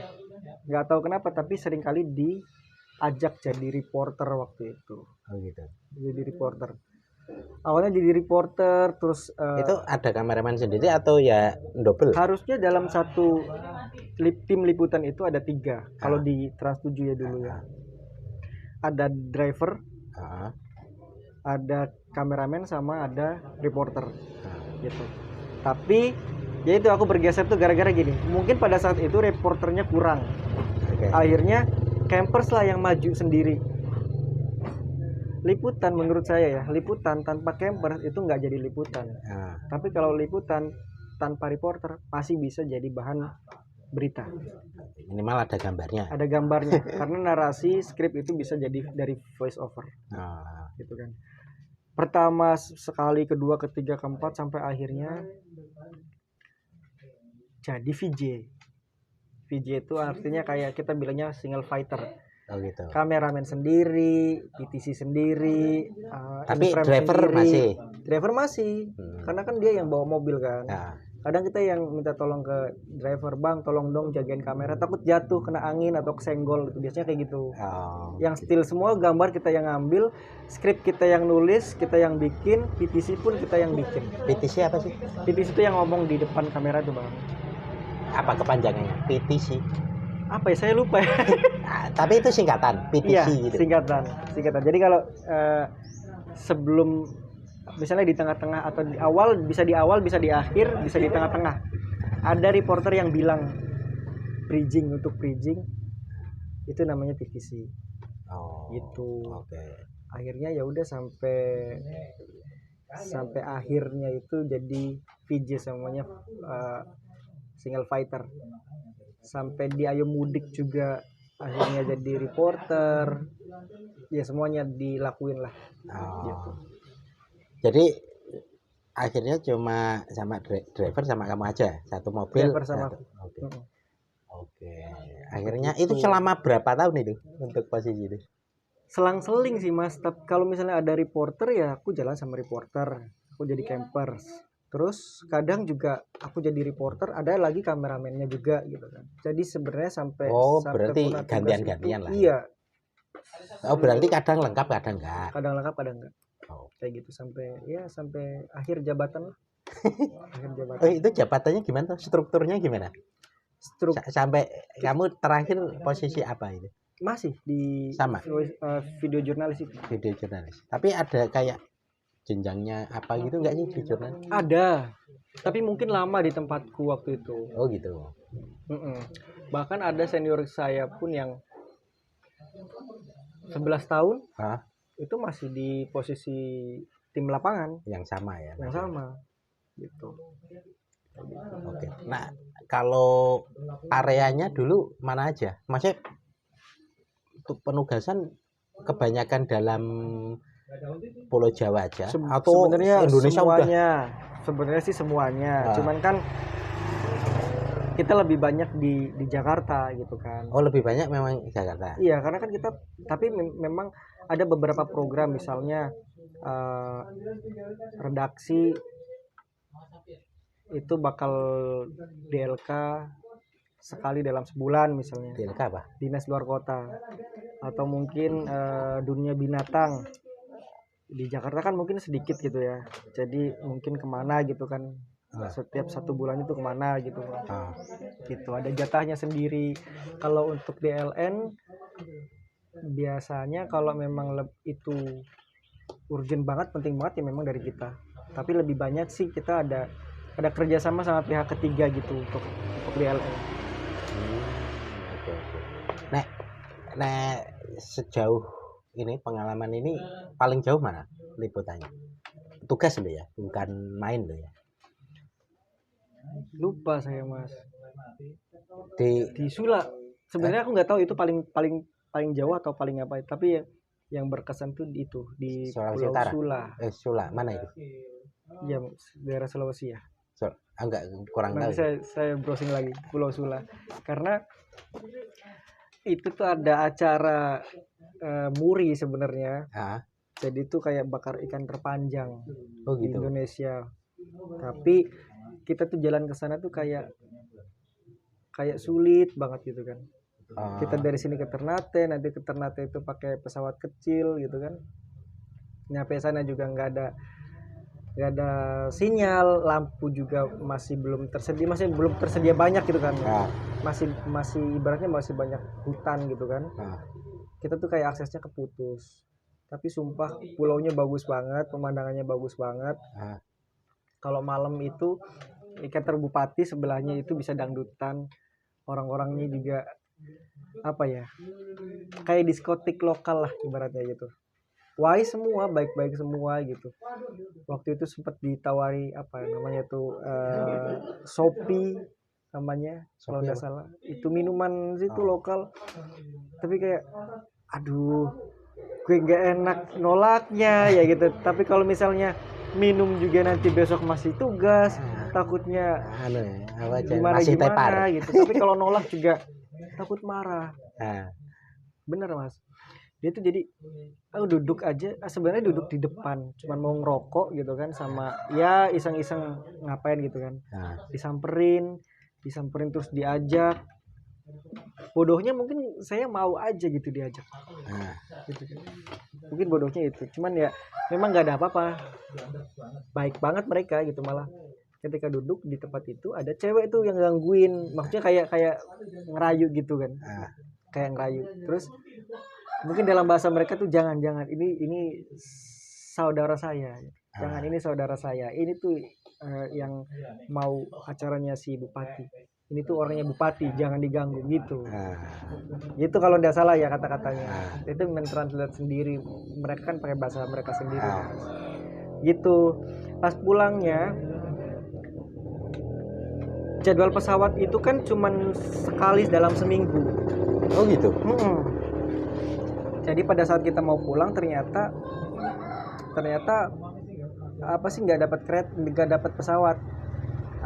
Nggak tahu kenapa tapi seringkali diajak jadi reporter waktu itu. Gitu. Jadi reporter. Awalnya jadi reporter terus itu ada kameramen sendiri atau ya double? Harusnya dalam satu tim liputan itu ada 3. Kalau di Trans 7 ya dulu ya. Ada driver, ada kameramen sama ada reporter gitu. Tapi ya itu aku bergeser tuh gara-gara gini. Mungkin pada saat itu reporternya kurang. Akhirnya campers lah yang maju sendiri. Liputan menurut saya ya, liputan tanpa campers itu nggak jadi liputan. Tapi kalau liputan tanpa reporter pasti bisa jadi bahan berita. Minimal ada gambarnya. Ada gambarnya karena narasi skrip itu bisa jadi dari voice over. Gitu kan. Pertama sekali, kedua, ketiga, keempat sampai akhirnya jadi VJ. VJ itu artinya kayak kita bilangnya single fighter. Gitu. Kameramen sendiri, PTC sendiri, tapi driver sendiri. Driver masih. Karena kan dia yang bawa mobil kan. Kadang kita yang minta tolong ke driver, bang tolong dong jagain kamera, takut jatuh kena angin atau kesenggol gitu. Biasanya kayak gitu. Yang still semua gambar kita yang ngambil, skrip kita yang nulis, kita yang bikin, PTC pun kita yang bikin. PTC apa sih? PTC itu yang ngomong di depan kamera tuh bang. Apa kepanjangannya? PTC? Apa ya, saya lupa ya. Tapi itu singkatan PTC iya, gitu. Singkatan. Jadi kalau sebelum misalnya di tengah-tengah atau di awal, bisa di akhir, bisa di tengah-tengah. Ada reporter yang bilang bridging, untuk bridging itu namanya PTC. Gitu. Akhirnya ya udah sampai akhirnya itu jadi VJ semuanya, single fighter. Sampai di Ayo Mudik juga akhirnya jadi reporter. Ya semuanya dilakuin lah. Gitu. Jadi akhirnya cuma sama driver sama kamu aja, satu mobil. Driver sama. Oke. Akhirnya itu selama berapa tahun itu untuk posisi itu? Selang-seling sih mas. Tapi kalau misalnya ada reporter ya aku jalan sama reporter. Aku jadi campers. Terus kadang juga aku jadi reporter, ada lagi kameramennya juga gitu kan. Jadi sebenarnya sampai berarti gantian-gantian lah. Iya. Berarti kadang lengkap kadang enggak. Kadang lengkap kadang enggak. Kayak gitu sampai akhir jabatan lah. Akhir jabatan. Itu jabatannya gimana? Strukturnya gimana? Sampai kamu terakhir posisi apa itu? Masih di sama video jurnalis itu. Video jurnalis. Tapi ada kayak jenjangnya apa gitu enggak sih di jurnal? Ada. Tapi mungkin lama di tempatku waktu itu. Gitu. Bahkan ada senior saya pun yang 11 tahun. Itu masih di posisi tim lapangan yang sama ya. Yang sama. Gitu. Oke. Nah, kalau areanya dulu mana aja? Maksudnya untuk penugasan kebanyakan dalam Pulau Jawa aja atau sebenarnya Indonesia semuanya? Sebenarnya sih semuanya. Cuman kan kita lebih banyak di Jakarta gitu kan. Lebih banyak memang di Jakarta. Iya, karena kan kita tapi memang ada beberapa program misalnya redaksi itu bakal DLK sekali dalam sebulan misalnya. DLK apa? Dinas luar kota. Atau mungkin dunia binatang. di Jakarta kan mungkin sedikit gitu ya, jadi mungkin kemana gitu kan, setiap 1 bulan itu kemana gitu, gitu ada jatahnya sendiri. Kalau untuk DLN biasanya kalau memang itu urgent banget, penting banget ya memang dari kita, tapi lebih banyak sih kita ada kerjasama sama pihak ketiga gitu untuk DLN. Oke. Nek sejauh ini pengalaman ini paling jauh mana liputannya? Tugas lo ya, bukan main lo ya? Lupa saya Mas. Di Sula. Sebenarnya aku nggak tahu itu paling jauh atau paling apa, tapi yang berkesan tuh itu di Sulawesi Pulau Utara. Sula. Mana itu? Ya, daerah Sulawesi ya. Enggak, kurang tahu. Saya browsing lagi Pulau Sula. Karena itu tuh ada acara muri sebenarnya. Jadi itu kayak bakar ikan terpanjang di Indonesia. Tapi kita tuh jalan ke sana tuh kayak sulit banget gitu kan. Kita dari sini ke Ternate, nanti ke Ternate itu pakai pesawat kecil gitu kan. Nyampe sana juga nggak ada sinyal, lampu juga masih belum tersedia banyak gitu kan. Masih ibaratnya masih banyak hutan gitu kan. Kita tuh kayak aksesnya keputus. Tapi sumpah pulaunya bagus banget, pemandangannya bagus banget. Kalau malam itu kantor bupati sebelahnya itu bisa dangdutan, orang-orangnya juga apa ya, kayak diskotik lokal lah ibaratnya gitu. Wise semua, baik-baik semua gitu. Waktu itu sempat ditawari apa namanya tuh Shopee namanya kalau nggak salah, itu minuman situ lokal. Tapi kayak aduh, gue nggak enak nolaknya ya gitu. Tapi kalau misalnya minum juga nanti besok masih tugas, takutnya gimana gitu. Tapi kalau nolak juga takut marah. Bener Mas. Dia tuh jadi duduk aja, sebenarnya duduk di depan, cuman mau ngerokok gitu kan, sama ya iseng-iseng ngapain gitu kan. Disamperin terus diajak. Bodohnya mungkin saya mau aja gitu diajak. Gitu kan. Mungkin bodohnya itu. Cuman ya memang nggak ada apa-apa. Baik banget mereka gitu, malah ketika duduk di tempat itu ada cewek tuh yang gangguin. Maksudnya kayak ngerayu gitu kan. Kayak ngerayu. Terus mungkin dalam bahasa mereka tuh jangan ini saudara saya. Jangan, ini saudara saya. Ini tuh yang mau acaranya si bupati. Ini tuh orangnya bupati, jangan diganggu gitu. Gitu kalau nggak salah ya kata-katanya. Itu mentranslate sendiri. Mereka kan pakai bahasa mereka sendiri. Gitu. Pas pulangnya, jadwal pesawat itu kan cuman sekali dalam seminggu. Oh gitu. Jadi pada saat kita mau pulang ternyata apa sih, nggak dapat pesawat.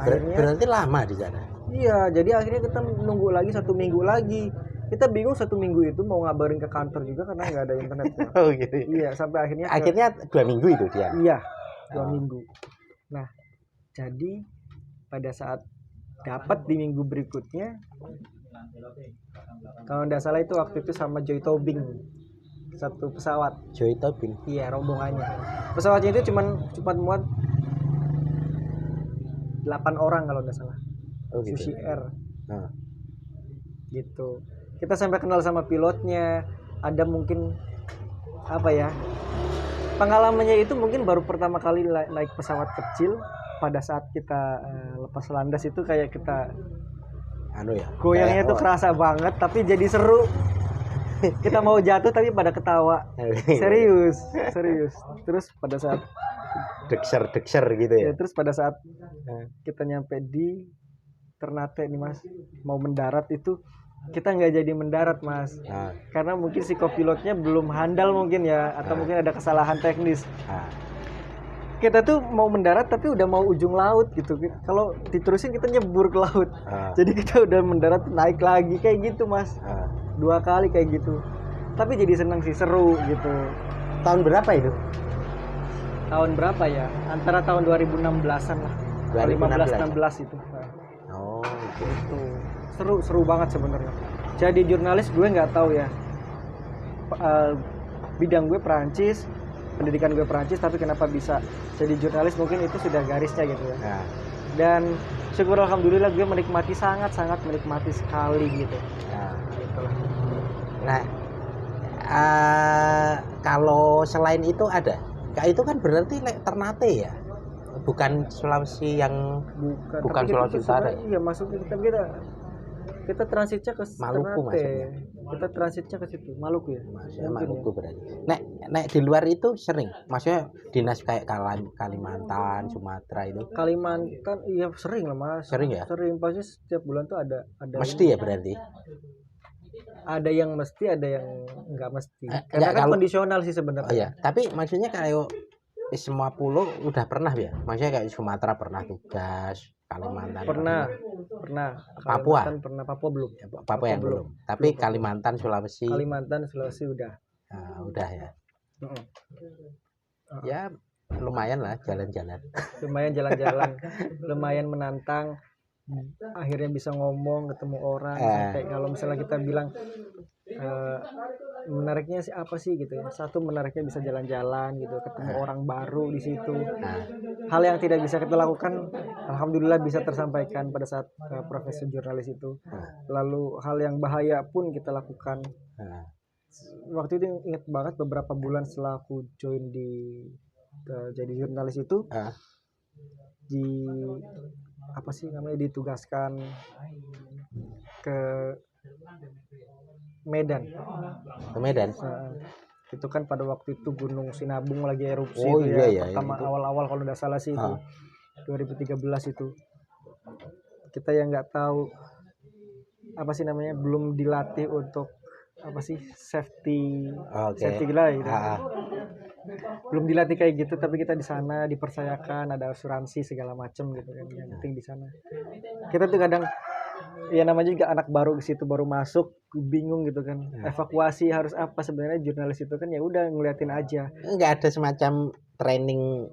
Akhirnya berarti lama di sana. Iya, jadi akhirnya kita nunggu lagi 1 minggu lagi. Kita bingung 1 minggu itu mau ngabarin ke kantor juga karena nggak ada internet. Oh gitu. Iya, sampai akhirnya 2 minggu itu dia. Iya, 2 minggu. Nah, jadi pada saat dapat di minggu berikutnya, kalau nggak salah itu waktu itu sama Joy Tobing, 1 pesawat. Joy Tobing. Iya, rombongannya. Pesawatnya itu cuma muat 8 orang kalau nggak salah. Oh gitu. Sushi Air. Gitu. Kita sampai kenal sama pilotnya. Ada mungkin apa ya, pengalamannya itu mungkin baru pertama kali naik pesawat kecil. Pada saat kita lepas landas itu kayak kita goyangnya tuh kerasa banget, tapi jadi seru. Kita mau jatuh tapi pada ketawa. Serius. Terus pada saat dekser gitu ya. Terus pada saat kita nyampe di Ternate nih Mas, mau mendarat itu kita nggak jadi mendarat Mas. Karena mungkin si kopilotnya belum handal mungkin ya, atau mungkin ada kesalahan teknis. Kita tuh mau mendarat tapi udah mau ujung laut gitu. Kalau diterusin kita nyebur ke laut. Jadi kita udah mendarat naik lagi kayak gitu Mas. 2 kali kayak gitu. Tapi jadi seneng sih, seru gitu. Tahun berapa itu? Tahun berapa ya? Antara tahun 2016-an lah. 2015-16 itu. Oh, gitu. Seru banget sebenarnya. Jadi jurnalis gue nggak tahu ya. Bidang gue Perancis, pendidikan gue Perancis tapi kenapa bisa jadi jurnalis, mungkin itu sudah garisnya gitu ya. Nah. Dan syukur alhamdulillah gue menikmati, sangat menikmati sekali gitu. Nah, itulah. Nah, kalau selain itu ada, itu kan berarti Ternate ya, bukan Sulawesi yang bukan Sulawesi Utara. Iya, maksudnya kita transitnya ke Maluku maksudnya. Kita transitnya ke situ, Maluku ya. Maksudnya Maluku ya. Berarti. Nek di luar itu sering, maksudnya dinas kayak Kalimantan, Sumatera itu. Kalimantan iya sering lah Mas. Sering ya? Sering, pasti setiap bulan tuh ada. Mesti ya berarti. Ada yang mesti, ada yang enggak mesti. Karena kan kondisional sih sebenarnya. Oh iya, tapi maksudnya kayak semua pulau udah pernah ya? Maksudnya kayak Sumatera pernah tugas, Kalimantan pernah. Papua pernah, Papua belum. Papua yang belum. Tapi belum. Kalimantan, Sulawesi udah. Nah, udah ya. Ya lumayan lah jalan-jalan. Lumayan jalan-jalan, lumayan menantang. Akhirnya bisa ngomong, ketemu orang, sampai kalau misalnya kita bilang menariknya sih apa sih gitu ya. Satu, menariknya bisa jalan-jalan gitu, ketemu orang baru di situ. Hal yang tidak bisa kita lakukan, alhamdulillah bisa tersampaikan pada saat profesi jurnalis itu. Lalu hal yang bahaya pun kita lakukan. Waktu itu ingat banget, beberapa bulan setelah aku join di jadi jurnalis itu, di apa sih namanya, ditugaskan ke Medan. Itu kan pada waktu itu Gunung Sinabung lagi erupsi pertama itu. Awal-awal kalau nggak salah sih itu 2013 itu. Kita yang nggak tahu apa sih namanya, belum dilatih untuk apa sih safety gila gitu. Belum dilatih kayak gitu, tapi kita di sana dipercayakan ada asuransi segala macem gitu kan. Yang penting di sana kita tuh kadang ya namanya juga anak baru ke situ, baru masuk, bingung gitu kan. Evakuasi harus apa, sebenarnya jurnalis itu kan ya udah ngeliatin aja. Enggak ada semacam training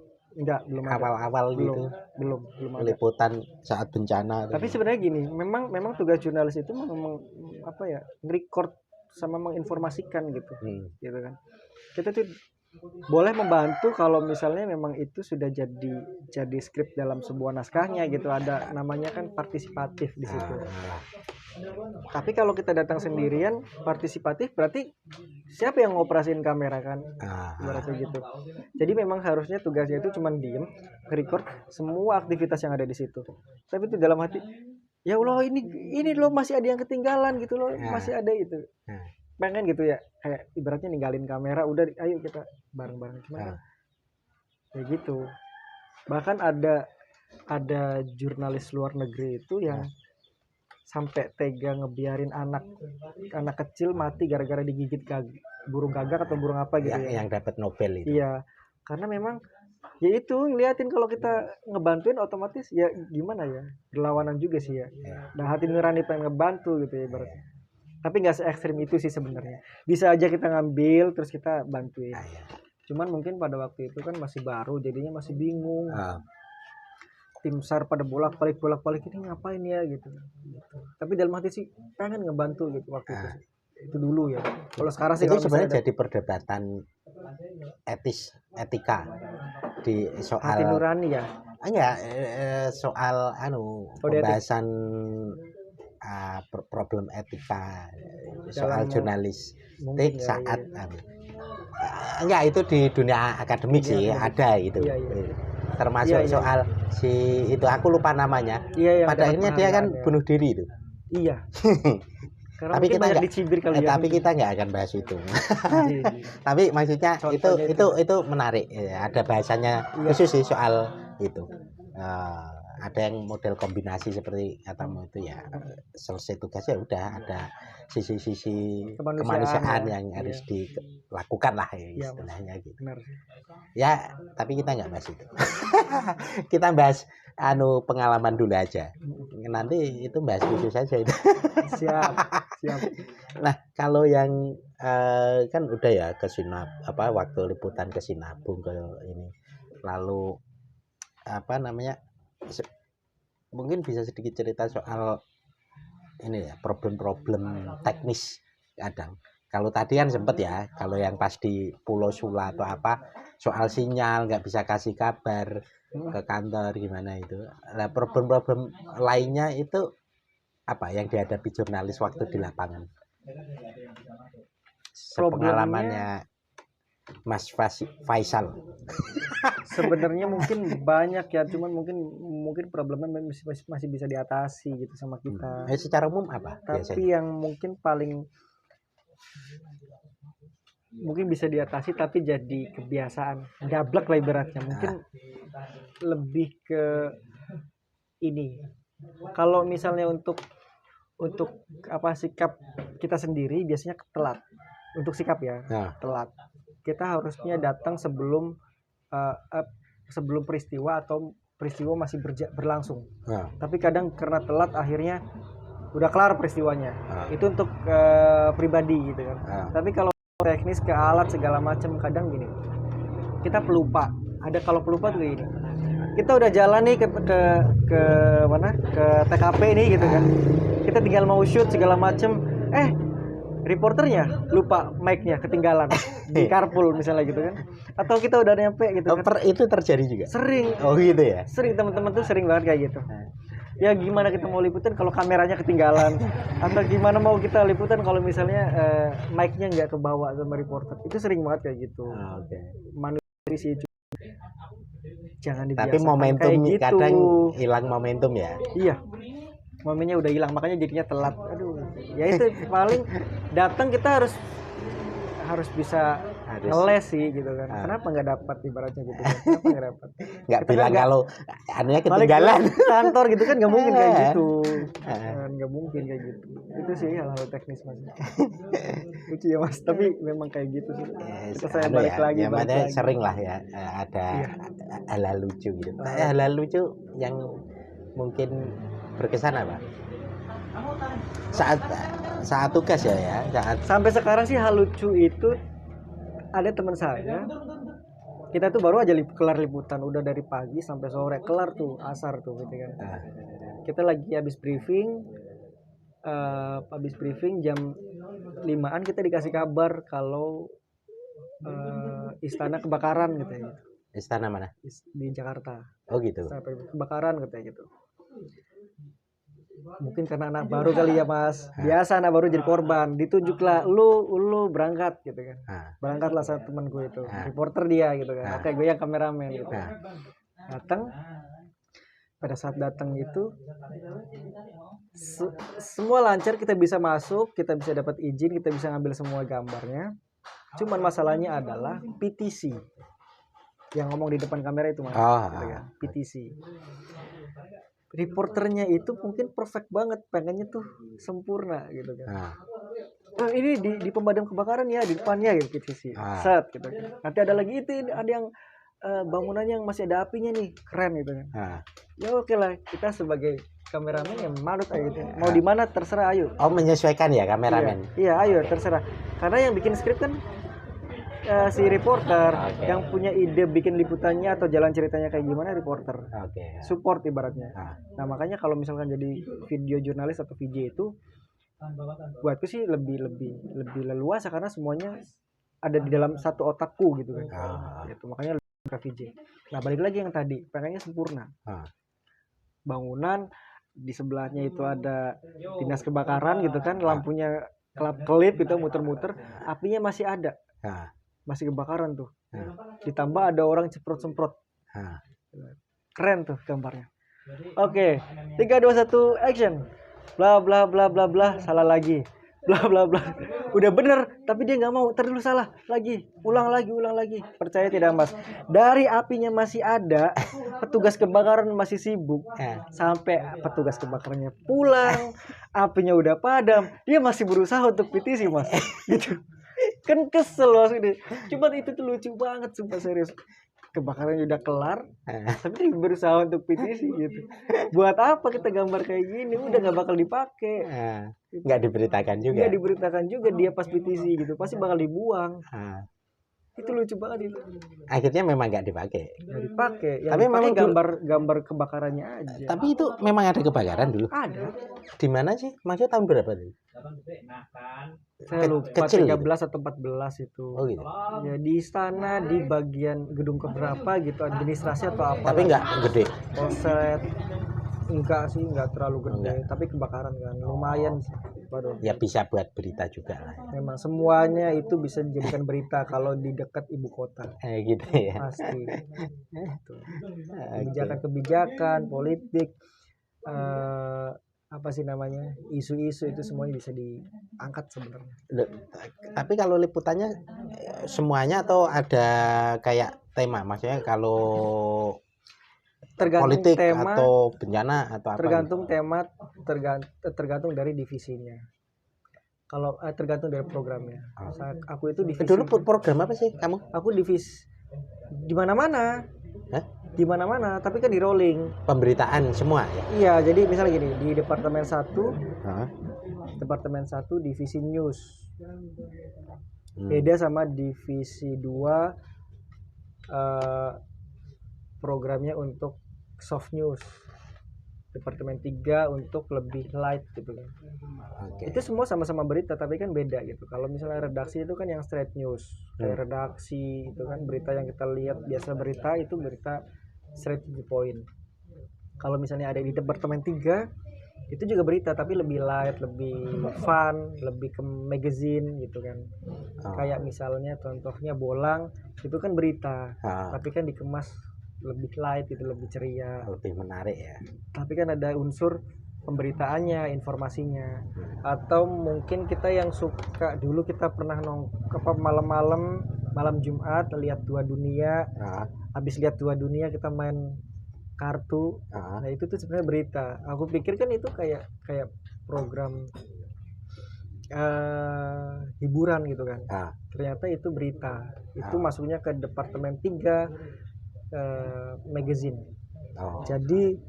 belum awal-awal gitu. Belum liputan saat bencana. Tapi sebenarnya gini, memang tugas jurnalis itu memang apa ya, record sama menginformasikan gitu. Gitu kan. Kita tuh boleh membantu kalau misalnya memang itu sudah jadi skrip dalam sebuah naskahnya gitu, ada namanya kan partisipatif di situ. Tapi kalau kita datang sendirian partisipatif, berarti siapa yang ngoperasiin kamera kan, berarti gitu. Jadi memang harusnya tugasnya itu cuma diem, record semua aktivitas yang ada di situ. Tapi itu dalam hati, ya Allah ini loh masih ada yang ketinggalan gitu loh, masih ada itu. Pengen gitu ya, kayak ibaratnya ninggalin kamera, udah ayo kita bareng-bareng, cuma kayak gitu. Bahkan ada jurnalis luar negeri itu yang sampai tega ngebiarin anak kecil mati gara-gara digigit burung gagak atau burung apa gitu ya. Yang dapat Nobel itu. Iya, karena memang ya itu ngeliatin kalau kita ngebantuin otomatis ya gimana ya, berlawanan juga sih ya. Nah hati nurani pengen ngebantu gitu ya ibaratnya. Tapi nggak se-ekstrim itu sih sebenarnya. Bisa aja kita ngambil terus kita bantuin. Cuman mungkin pada waktu itu kan masih baru, jadinya masih bingung. Tim SAR pada bolak-balik ini ngapain ya gitu. Tapi dalam hati sih pengen ngebantu gitu waktu itu. Itu dulu ya. Kalau sekarang sih itu sebenarnya jadi perdebatan etika di soal hati nurani ya. Enggak, soal pembahasan problem etika soal jurnalistik saat enggak, itu di dunia akademik sih ada itu. Termasuk soal si itu aku lupa namanya. Pada akhirnya dia kan bunuh diri itu. Iya. Tapi kita nggak akan bahas itu. Tapi maksudnya itu menarik. Ada bahasanya khusus sih soal itu. Ada yang model kombinasi seperti katamu itu ya, selesai tugasnya udah ada sisi-sisi kemanusiaan yang harus dilakukan lah ya, istilahnya gitu. Benar. Ya, tapi kita nggak bahas itu. Kita bahas pengalaman dulu aja. Nanti itu bahas khusus saja itu. Siap. Nah, kalau yang kan udah ya ke waktu liputan ke Sinabung ke ini. Lalu apa namanya? Mungkin bisa sedikit cerita soal ini ya, problem-problem teknis kadang Kalau tadi kan sempet ya, kalau yang pas di Pulau Sula atau apa, soal sinyal nggak bisa kasih kabar ke kantor gimana itu. Nah, problem-problem lainnya itu apa yang dihadapi jurnalis waktu di lapangan? Sepengalamannya Mas Faisal. Sebenarnya mungkin banyak ya, cuman mungkin problemnya masih bisa diatasi gitu sama kita. Secara umum apa? Tapi biasanya yang mungkin bisa diatasi tapi jadi kebiasaan, dablek lah ibaratnya. Mungkin lebih ke ini. Kalau misalnya untuk apa sikap kita sendiri biasanya telat. Untuk sikap ya, telat. Kita harusnya datang sebelum peristiwa atau peristiwa masih berlangsung. Tapi kadang karena telat akhirnya udah kelar peristiwanya. Itu untuk pribadi gitu kan. Tapi kalau teknis ke alat segala macam kadang gini. Kita pelupa. Ada kalau pelupa tuh gini. Kita udah jalan nih ke mana? Ke TKP nih gitu kan. Kita tinggal mau shoot segala macam. Reporternya lupa mic-nya ketinggalan di carpool misalnya gitu kan, atau kita udah nyampe gitu kan. Itu terjadi juga sering. Oh gitu ya, sering. Teman-teman tuh sering banget kayak gitu. Ya gimana kita mau liputan kalau kameranya ketinggalan, atau gimana mau kita liputan kalau misalnya mic-nya nggak kebawa sama reporter. Itu sering banget kayak gitu. Manusia sih, jangan dibiasakan. Tapi momentum gitu. Kadang hilang momentum ya. Iya, momennya udah hilang, makanya jadinya telat. Aduh, ya itu paling datang kita harus bisa ngeles sih gitu kan. Kenapa nggak dapat ibaratnya gitu kan? Kenapa nggak dapat? Nggak bilang kan kalau anunya ketinggalan kantor gitu kan, nggak mungkin kayak gitu. Nggak mungkin kayak gitu. Itu sih hal-hal teknis Mas. Lucu ya Mas, tapi memang kayak gitu sih. Kita saya balik lagi. Sering lah ya ada hal-hal lucu gitu. Hal-hal lucu yang mungkin berkesan apa? Saat tugas ya sampai sekarang sih hal lucu itu ada teman saya, kita tuh baru aja kelar liputan, udah dari pagi sampai sore, kelar tuh asar tuh gitu kan. Kita lagi habis briefing jam 5-an kita dikasih kabar kalau istana kebakaran gitu ya. Istana mana? Di Jakarta. Oh gitu. Kebakaran katanya gitu. Mungkin karena anak baru kali ya Mas. Biasa anak baru jadi korban. Ditunjuklah lu berangkat gitu kan. Berangkatlah sama temanku itu. Reporter dia gitu kan. Oke, gue yang kameramen gitu. Datang. Pada saat datang itu semua lancar, kita bisa masuk, kita bisa dapat izin, kita bisa ngambil semua gambarnya. Cuman masalahnya adalah PTC. Yang ngomong di depan kamera itu Mas. Gitu kan. PTC. Reporternya itu mungkin perfect banget, pengennya tuh sempurna gitu kan. Ini di pemadam kebakaran ya, di depannya gitu sih. Set gitu. Nanti ada lagi itu, ada yang bangunannya yang masih ada apinya nih, keren gitu kan. Ya oke lah, kita sebagai kameramen yang manut aja gitu. Mau di mana terserah, ayo. Oh, menyesuaikan ya kameramen. Iya, ayo terserah. Karena yang bikin skrip kan si reporter, yang punya ide bikin liputannya atau jalan ceritanya kayak gimana reporter. Support ibaratnya. Nah, makanya kalau misalkan jadi video jurnalis atau VJ itu buatku sih lebih leluasa karena semuanya ada di dalam satu otakku gitu kan. Gitu. Makanya lebih ke VJ. Nah, balik lagi yang tadi, pengennya sempurna. Bangunan di sebelahnya itu ada dinas kebakaran gitu kan, lampunya kelap-kelip gitu muter-muter, apinya masih ada. Masih kebakaran tuh. Ditambah ada orang semprot-semprot. Keren tuh gambarnya. Oke, 3 2 1 action. Bla bla bla bla bla, salah lagi. Bla bla bla. Udah bener, tapi dia nggak mau. Terus salah lagi. Ulang lagi. Percaya tidak Mas? Dari apinya masih ada, petugas kebakaran masih sibuk. Sampai petugas kebakarannya pulang, apinya udah padam, dia masih berusaha untuk PTC Mas. Gitu. Kan kesel Mas ini. Cuman itu tuh lucu banget sumpah, serius. Kebakarannya udah kelar, tapi berusaha untuk PTC gitu. Buat apa kita gambar kayak gini? Udah nggak bakal dipakai. Nggak diberitakan juga. Dia pas PTC gitu, pasti bakal dibuang. Itu lucu banget itu. Akhirnya memang nggak dipakai. Nggak dipakai. Yang tapi memang gambar kebakarannya aja. Tapi itu memang ada kebakaran dulu. Ada. Di mana sih? Maksudnya tahun berapa tuh? Saya lupa, kecil 13 gitu? Atau 14 itu. Oh gitu. Ya di istana, di bagian gedung keberapa gitu, administrasi atau apa. Tapi nggak gede. Polsek. Enggak sih, enggak terlalu gede, tapi kebakaran kan lumayan sih. Baru. Ya bisa buat berita juga lah. Memang semuanya itu bisa dijadikan berita kalau di dekat ibu kota. Gitu ya. Pasti. Kebijakan-kebijakan, politik, apa sih namanya, isu-isu itu semuanya bisa diangkat sebenarnya. Tapi kalau liputannya semuanya atau ada kayak tema, maksudnya kalau tergantung politik tema, atau bencana atau apa? Tergantung gitu? Tema, tergantung dari divisinya. Kalau tergantung dari programnya. Aku itu divisi. Dulu program apa sih kamu? Aku divisi di mana-mana. Di mana-mana, tapi kan di rolling. Pemberitaan semua ya? Iya, jadi misalnya gini, di departemen 1, departemen 1 divisi news. Beda sama divisi 2 programnya untuk soft news. Departemen 3 untuk lebih light gitu kan. Okay. Itu semua sama-sama berita tapi kan beda gitu. Kalau misalnya redaksi itu kan yang straight news. Kayak redaksi itu kan berita yang kita lihat biasa berita itu berita straight to the point. Kalau misalnya ada di departemen 3 itu juga berita tapi lebih light, lebih fun, lebih ke magazine gitu kan. Kayak misalnya contohnya Bolang itu kan berita tapi kan dikemas lebih light itu, lebih ceria, lebih menarik ya. Tapi kan ada unsur pemberitaannya, informasinya. Atau mungkin kita yang suka, dulu kita pernah malam Jumat lihat Dua Dunia. Habis lihat Dua Dunia kita main kartu. Nah itu tuh sebenarnya berita. Aku pikir kan itu kayak program hiburan gitu kan. Ternyata itu berita. Itu masuknya ke departemen 3 magazine. Jadi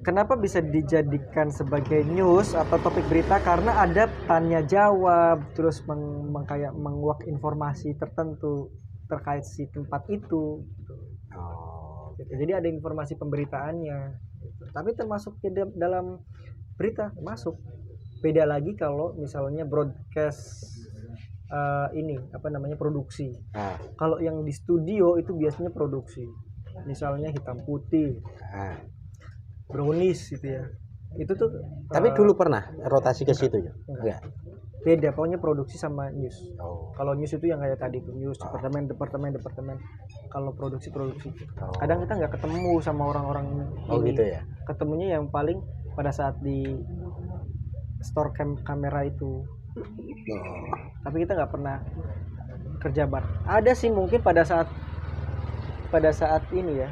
kenapa bisa dijadikan sebagai news atau topik berita? Karena ada tanya jawab, terus kayak menguak informasi tertentu terkait si tempat itu. Jadi ada informasi pemberitaannya. Tapi termasuk di dalam berita masuk. Beda lagi kalau misalnya broadcast ini apa namanya produksi. Kalau yang di studio itu biasanya produksi. Misalnya Hitam Putih, Brownies gitu ya. Itu tuh. Tapi dulu pernah rotasi ke situ ya? Enggak. Beda, pokoknya produksi sama news. Kalau news itu yang kayak tadi tuh news departemen. Kalau produksi. Kadang kita nggak ketemu sama orang-orang ini. Gitu ya. Ketemunya yang paling pada saat di store kamera itu. Tapi kita nggak pernah kerja bareng. Ada sih mungkin pada saat ini ya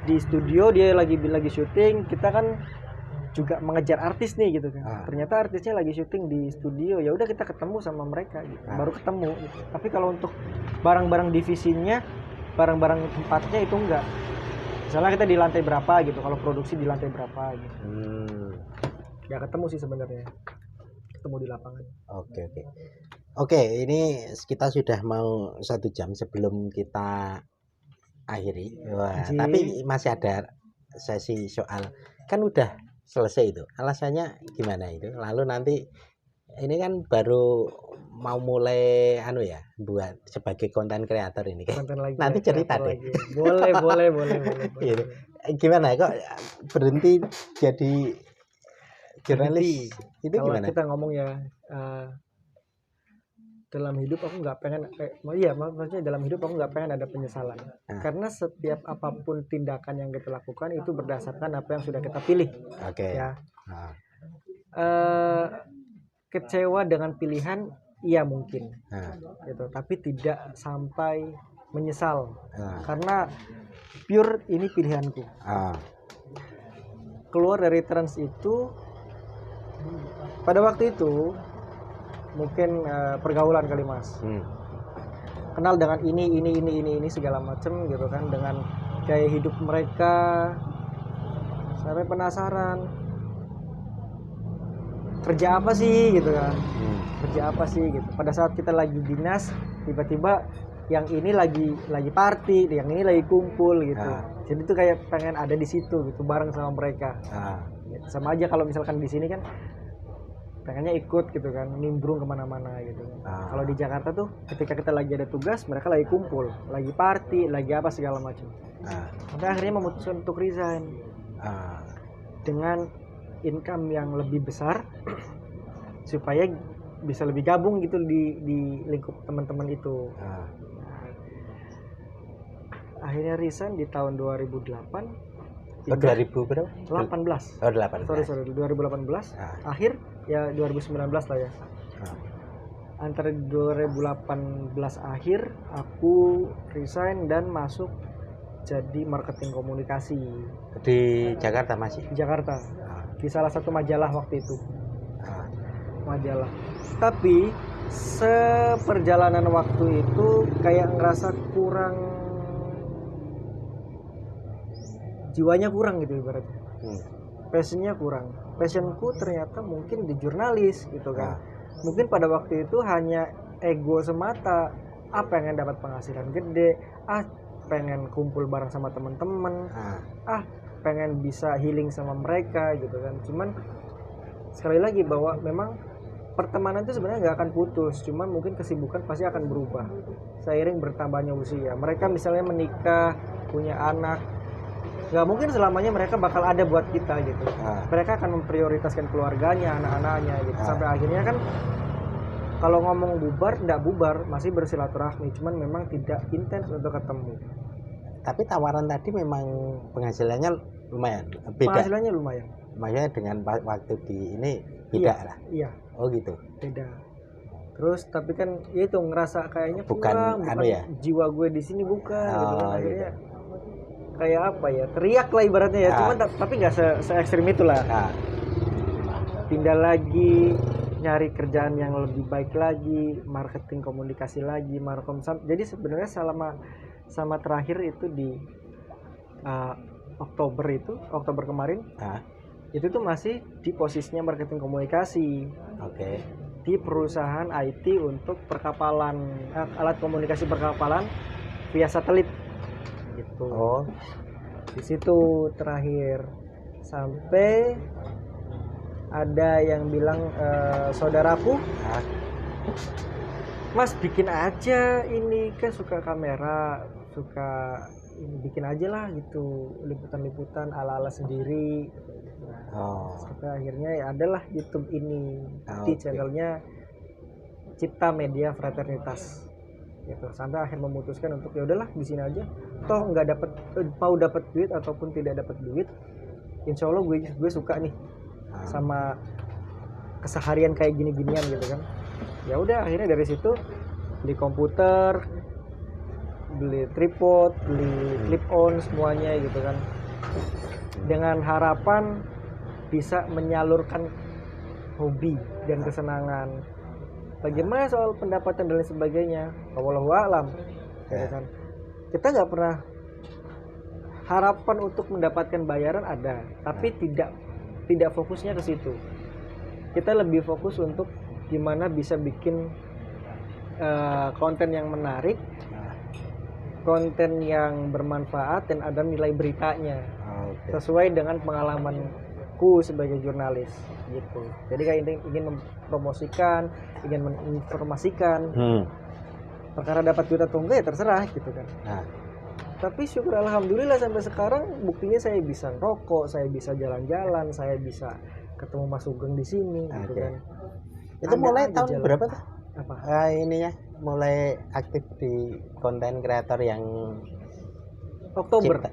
di studio dia lagi syuting, kita kan juga mengejar artis nih gitu kan. Ternyata artisnya lagi syuting di studio, ya udah kita ketemu sama mereka gitu. Baru ketemu gitu. Tapi kalau untuk barang-barang divisinya, barang-barang tempatnya itu enggak. Misalnya kita di lantai berapa gitu, kalau produksi di lantai berapa gitu. Ya ketemu sih sebenarnya. Ketemu di lapangan. Oke, ini kita sudah mau 1 jam sebelum kita akhiri. Tapi masih ada sesi soal. Kan udah selesai itu. Alasannya gimana itu? Lalu nanti ini kan baru mau mulai buat sebagai konten kreator ini kan. Nanti cerita deh. Boleh. Gitu. Gimana kok berhenti jadi jurnalis? Itu kalau gimana? Kita ngomong ya dalam hidup aku nggak pengen maksudnya dalam hidup aku nggak pengen ada penyesalan. Karena setiap apapun tindakan yang kita lakukan itu berdasarkan apa yang sudah kita pilih. Ya. Kecewa dengan pilihan iya mungkin gitu, tapi tidak sampai menyesal karena pure ini pilihanku. Keluar dari Trans itu pada waktu itu mungkin pergaulan kali Mas. Kenal dengan ini segala macam gitu kan, dengan gaya hidup mereka sampai penasaran kerja apa sih gitu kan. kerja apa sih gitu. Pada saat kita lagi dinas, tiba-tiba yang ini lagi party, yang ini lagi kumpul gitu. Jadi tuh kayak pengen ada di situ gitu bareng sama mereka. Gitu. Sama aja kalau misalkan di sini kan pengennya ikut gitu kan, nimbrung kemana-mana gitu. Kalau di Jakarta tuh ketika kita lagi ada tugas, mereka lagi kumpul, lagi party, lagi apa segala macam. Sampai akhirnya memutuskan untuk resign dengan income yang lebih besar supaya bisa lebih gabung gitu di lingkup teman-teman itu. Akhirnya resign di tahun 2008. 2000 berapa? 18. Oh, 18. Sorry 2018. Akhir ya 2019 lah ya. Antara 2018 akhir aku resign dan masuk jadi marketing komunikasi di Jakarta masih. Di Jakarta. Di salah satu majalah waktu itu. Majalah. Tapi seperjalanan waktu itu kayak ngerasa kurang, jiwanya kurang gitu ibaratnya. Passionnya kurang. Passionku ternyata mungkin di jurnalis gitu kan. Mungkin pada waktu itu hanya ego semata. Pengen dapat penghasilan gede. Pengen kumpul bareng sama teman-teman. Pengen bisa healing sama mereka gitu kan. Cuman sekali lagi bahwa memang pertemanan itu sebenarnya nggak akan putus. Cuman mungkin kesibukan pasti akan berubah seiring bertambahnya usia. Mereka misalnya menikah, punya anak, nggak mungkin selamanya mereka bakal ada buat kita gitu. Mereka akan memprioritaskan keluarganya, anak-anaknya gitu. Sampai akhirnya kan kalau ngomong bubar, nggak bubar, masih bersilaturahmi, cuman memang tidak intens untuk ketemu. Tapi tawaran tadi memang penghasilannya lumayan, beda. Penghasilannya lumayan. Makanya dengan waktu di ini beda lah. Iya. Oh gitu. Beda. Terus tapi kan ya itu ngerasa kayaknya bukan ya. Jiwa gue di sini bukan gitu kan. Akhirnya gitu. Kayak apa ya, teriak lah ibaratnya ya, cuman tapi nggak se ekstrim itulah. Pindah lagi, nyari kerjaan yang lebih baik lagi, marketing komunikasi lagi, markomsam. Jadi sebenarnya sama terakhir itu di Oktober kemarin, itu tuh masih di posisinya marketing komunikasi. Di perusahaan IT untuk perkapalan, alat komunikasi perkapalan via satelit. Gitu. Di situ terakhir sampai ada yang bilang saudaraku, Mas bikin aja ini, kan suka kamera, suka ini, bikin aja lah gitu, liputan-liputan ala-ala sendiri. Sampai akhirnya ya adalah YouTube ini, di channelnya Cipta Media Fraternitas. Gitu. Sampai akhir memutuskan untuk ya udahlah di sini aja, toh nggak dapat, mau dapat duit ataupun tidak dapat duit, insya Allah gue suka nih sama keseharian kayak gini-ginian gitu kan. Ya udah akhirnya dari situ beli komputer, beli tripod, beli clip on semuanya gitu kan, dengan harapan bisa menyalurkan hobi dan kesenangan. Bagaimana soal pendapatan dan lain sebagainya, wallahu a'lam, ya kan. Kita nggak pernah harapan untuk mendapatkan bayaran ada, tapi tidak fokusnya ke situ. Kita lebih fokus untuk gimana bisa bikin konten yang menarik, konten yang bermanfaat dan ada nilai beritanya, sesuai dengan pengalamanku sebagai jurnalis gitu. Jadi kayak ingin mempromosikan, ingin menginformasikan. Perkara dapat duit atau enggak ya terserah gitu kan. Tapi syukur alhamdulillah sampai sekarang buktinya saya bisa rokok, saya bisa jalan-jalan, saya bisa ketemu Mas Sugeng di sini gitu kan. Itu mulai tahun berapa tuh? Apa? Ininya mulai aktif di konten kreator yang Oktober.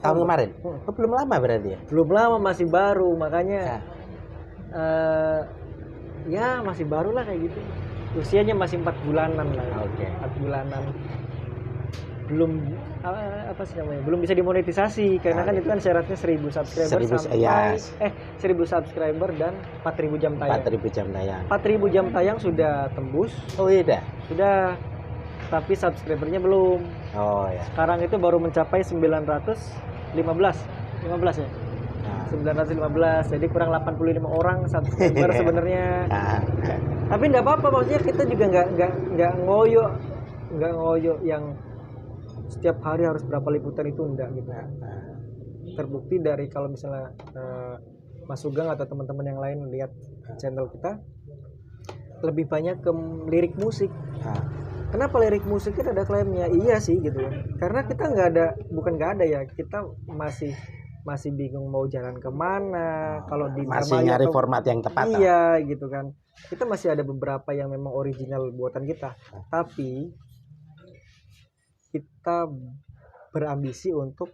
Tahun kemarin. Belum lama berarti ya? Belum lama, masih baru, makanya ya masih baru lah kayak gitu. Usianya masih 4 bulanan lah. 4 bulanan. Belum apa sih namanya? Belum bisa dimonetisasi karena kan itu kan syaratnya 1000 subscriber sampai 1000 subscriber dan 4000 jam tayang. 4000 jam tayang. 4000 jam tayang sudah tembus. Oh iya. Sudah. Tapi subscribernya belum. Oh ya. Sekarang itu baru mencapai 915 ya. 915. Jadi kurang 85 orang subscriber sebenarnya. Tapi nggak apa-apa, maksudnya kita juga nggak ngoyo yang setiap hari harus berapa liputan, itu enggak gitu. Terbukti dari kalau misalnya Mas Sugeng atau teman-teman yang lain lihat channel kita, lebih banyak ke lirik musik. Kenapa lirik musik itu ada klaimnya? Iya sih gitu kan. Karena kita bukan nggak ada ya, kita masih bingung mau jalan kemana, kalau di masih nyari format yang tepat. Iya gitu kan. Kita masih ada beberapa yang memang original buatan kita, tapi kita berambisi untuk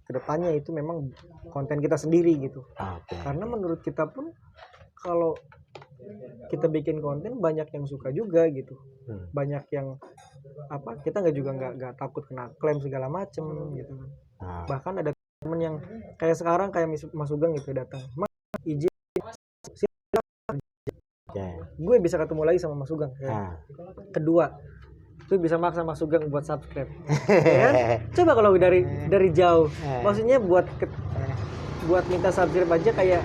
kedepannya itu memang konten kita sendiri gitu. Karena menurut kita pun kalau kita bikin konten banyak yang suka juga gitu, banyak yang kita nggak takut kena klaim segala macem gitu kan. Bahkan ada temen yang kayak sekarang kayak Mas Sugeng gitu datang, Mas izin gue bisa ketemu lagi sama Mas Sugeng ya. Kedua, gue bisa maksa Mas Sugeng buat subscribe. Ya kan? Coba kalau dari jauh, maksudnya buat minta subscribe aja kayak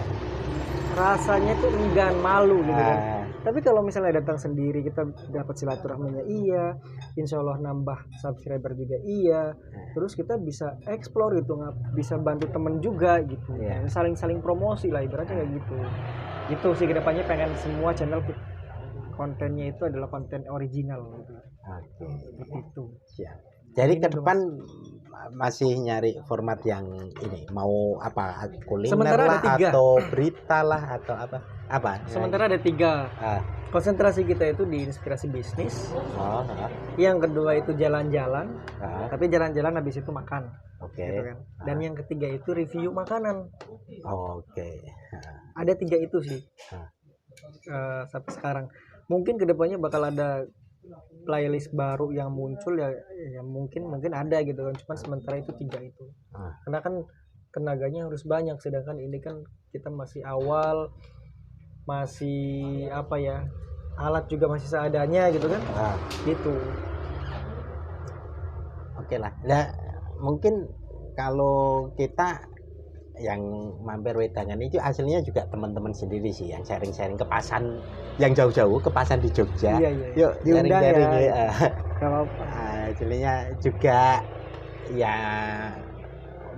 rasanya tuh enggan, malu gitu kan. Tapi kalau misalnya datang sendiri, kita dapat silaturahminya iya, insya Allah nambah subscriber juga iya, terus kita bisa explore gitu, bisa bantu temen juga gitu, saling promosi lah ibaratnya kayak gitu. Gitu sih kedepannya, pengen semua channel kontennya itu adalah konten original gitu. Itu. Jadi ke depan masih nyari format yang ini, mau apa, kuliner lah atau berita lah atau apa? Sementara ada 3. Konsentrasi kita itu di inspirasi bisnis. Yang kedua itu jalan-jalan. Tapi jalan-jalan habis itu makan. Gitu kan. Dan yang ketiga itu review makanan. Ada 3 itu sih. Sampai sekarang. Mungkin kedepannya bakal ada playlist baru yang muncul ya mungkin ada gitu kan, cuman sementara itu 3 itu. Karena kan tenaganya harus banyak, sedangkan ini kan kita masih awal, masih alat juga masih seadanya gitu kan. Gitu. Oke lah. Nah, mungkin kalau kita yang mampir Wedangan itu aslinya juga teman-teman sendiri sih yang sharing-sharing kepasan yang jauh-jauh, kepasan di Jogja. Yuk sharing-sharing ya. Kalau aslinya juga ya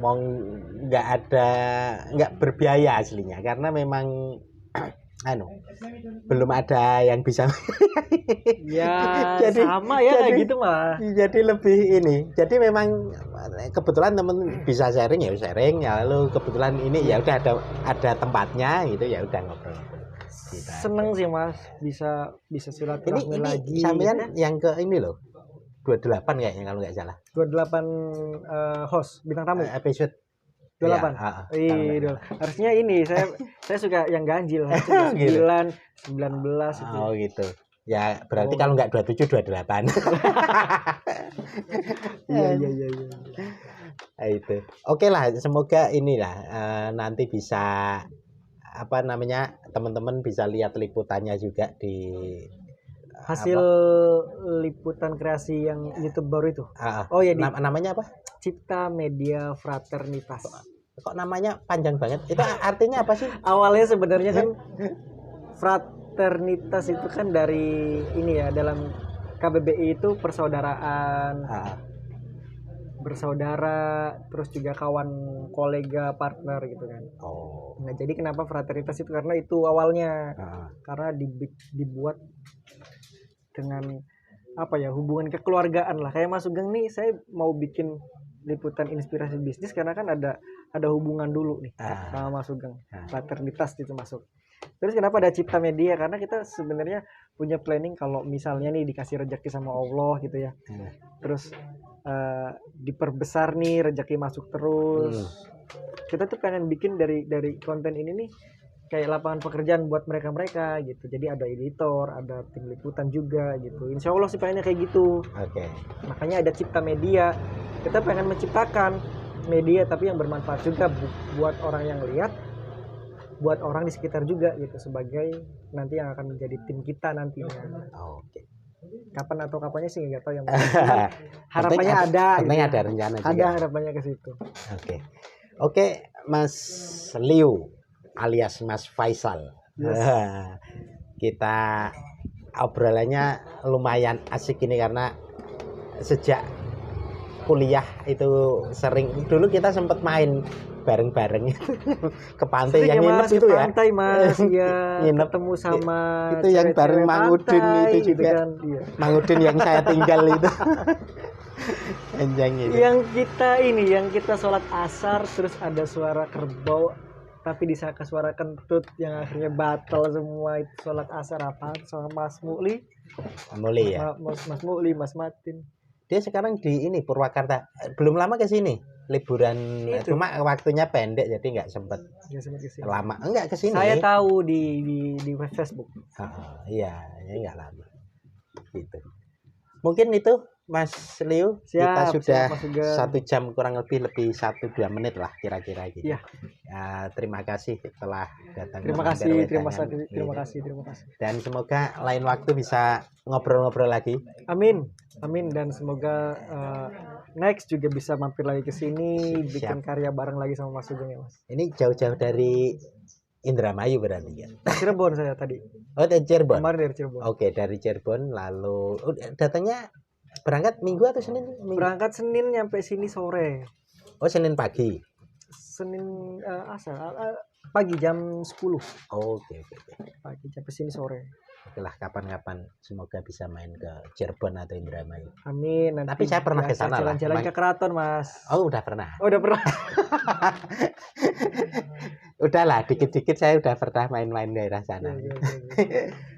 mau nggak berbiaya aslinya, karena memang belum ada yang bisa jadi sama ya kayak gitu mah. Jadi lebih ini. Jadi memang kebetulan temen bisa sharing ya sharing ya, lalu kebetulan ini ya udah ada tempatnya gitu, ya udah ngobrol. Seneng sih Mas bisa silaturahmi lagi. Ini sampean yang ke ini loh. 28 kayaknya kalau nggak salah. 28 host bintang tamu. Episode 28. Iya, harusnya ini saya suka yang ganjil. 9, 19 itu. Oh gitu. Ya berarti kalau nggak 27 28. Iya. Itu. Oke lah, semoga inilah nanti bisa teman-teman bisa lihat liputannya juga di hasil liputan kreasi yang YouTube baru itu. Namanya apa? Cipta Media Fraternitas. Kok namanya panjang banget? Itu artinya apa sih? Awalnya sebenarnya kan fraternitas itu kan dari ini ya, dalam KBBI itu persaudaraan, bersaudara, terus juga kawan, kolega, partner gitu kan. Nah jadi kenapa fraternitas itu, karena itu awalnya karena dibuat dengan hubungan kekeluargaan lah. Kayak Mas Sugeng nih, saya mau bikin liputan inspirasi bisnis karena kan ada hubungan dulu nih sama Mas Sugeng. Fraternitas itu masuk. Terus kenapa ada Cipta Media? Karena kita sebenarnya punya planning kalau misalnya nih dikasih rezeki sama Allah gitu ya. Terus diperbesar nih, rezeki masuk terus. Kita tuh pengen bikin dari konten ini nih kayak lapangan pekerjaan buat mereka gitu. Jadi ada editor, ada tim liputan juga gitu. Insya Allah sih pengennya kayak gitu. Makanya ada Cipta Media. Kita pengen menciptakan media tapi yang bermanfaat juga buat orang yang lihat, buat orang di sekitar juga gitu, sebagai nanti yang akan menjadi tim kita nantinya. Kapan atau kapannya sih nggak tahu, yang harapannya ada. Ada rencana juga. Ada harapannya ke situ. Oke, Mas Liu alias Mas Faisal. Kita obrolannya lumayan asik ini karena sejak kuliah itu sering, dulu kita sempat main bareng-bareng ke pantai yang nginep itu ya. Pantai Mas, ya. Nginep ketemu sama itu yang bareng Mang Udin itu juga. Gitu kan, iya. Mang Udin yang saya tinggal itu. Anjang itu. Yang kita sholat asar terus ada suara kerbau tapi disangka suara kentut yang akhirnya batal semua itu sholat asar apa sama Mas Muli. Muli ya. Mas Muli, Mas Martin. Dia sekarang di ini Purwakarta. Belum lama ke sini liburan itu. Cuma waktunya pendek jadi nggak sempat lama. Enggak ke sini. Saya tahu di Facebook. Iya, ini nggak lama. Gitu. Mungkin itu Mas Liu, kita sudah 1 jam kurang lebih 1-2 menit lah kira-kira gitu. Ya. Terima kasih telah datang. Terima kasih. Dan semoga lain waktu bisa ngobrol-ngobrol lagi. Amin. Dan semoga next juga bisa mampir lagi ke sini, bikin karya bareng lagi sama Mas Sugeng ya Mas. Ini jauh-jauh dari Indramayu berarti ya? Cirebon saya tadi. Oh dari Cirebon? Kemarin dari Cirebon. Oke dari Cirebon lalu datangnya berangkat Minggu atau Senin? Berangkat Senin nyampe sini sore. Oh Senin pagi? Senin pagi jam 10. Oke. Pagi sampai sini sore. Oke lah kapan-kapan semoga bisa main ke Cirebon atau Indramayu. Amin. Tapi saya pernah ke sana lah. Jalan-jalan ke keraton Mas. Oh udah pernah. Udahlah dikit-dikit saya udah pernah main-main daerah sana.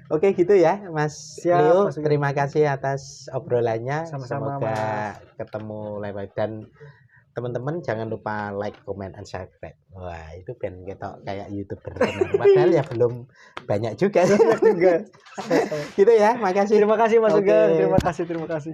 Oke gitu ya Mas Leo. Terima kasih atas obrolannya. Sama-sama, semoga Mas. ketemu lewat dan teman-teman jangan lupa like, comment, and subscribe. Wah itu ben kita kayak YouTuber benar. Padahal ya belum banyak juga. Gitu ya, makasih. Terima kasih Mas Sugeng. Terima kasih.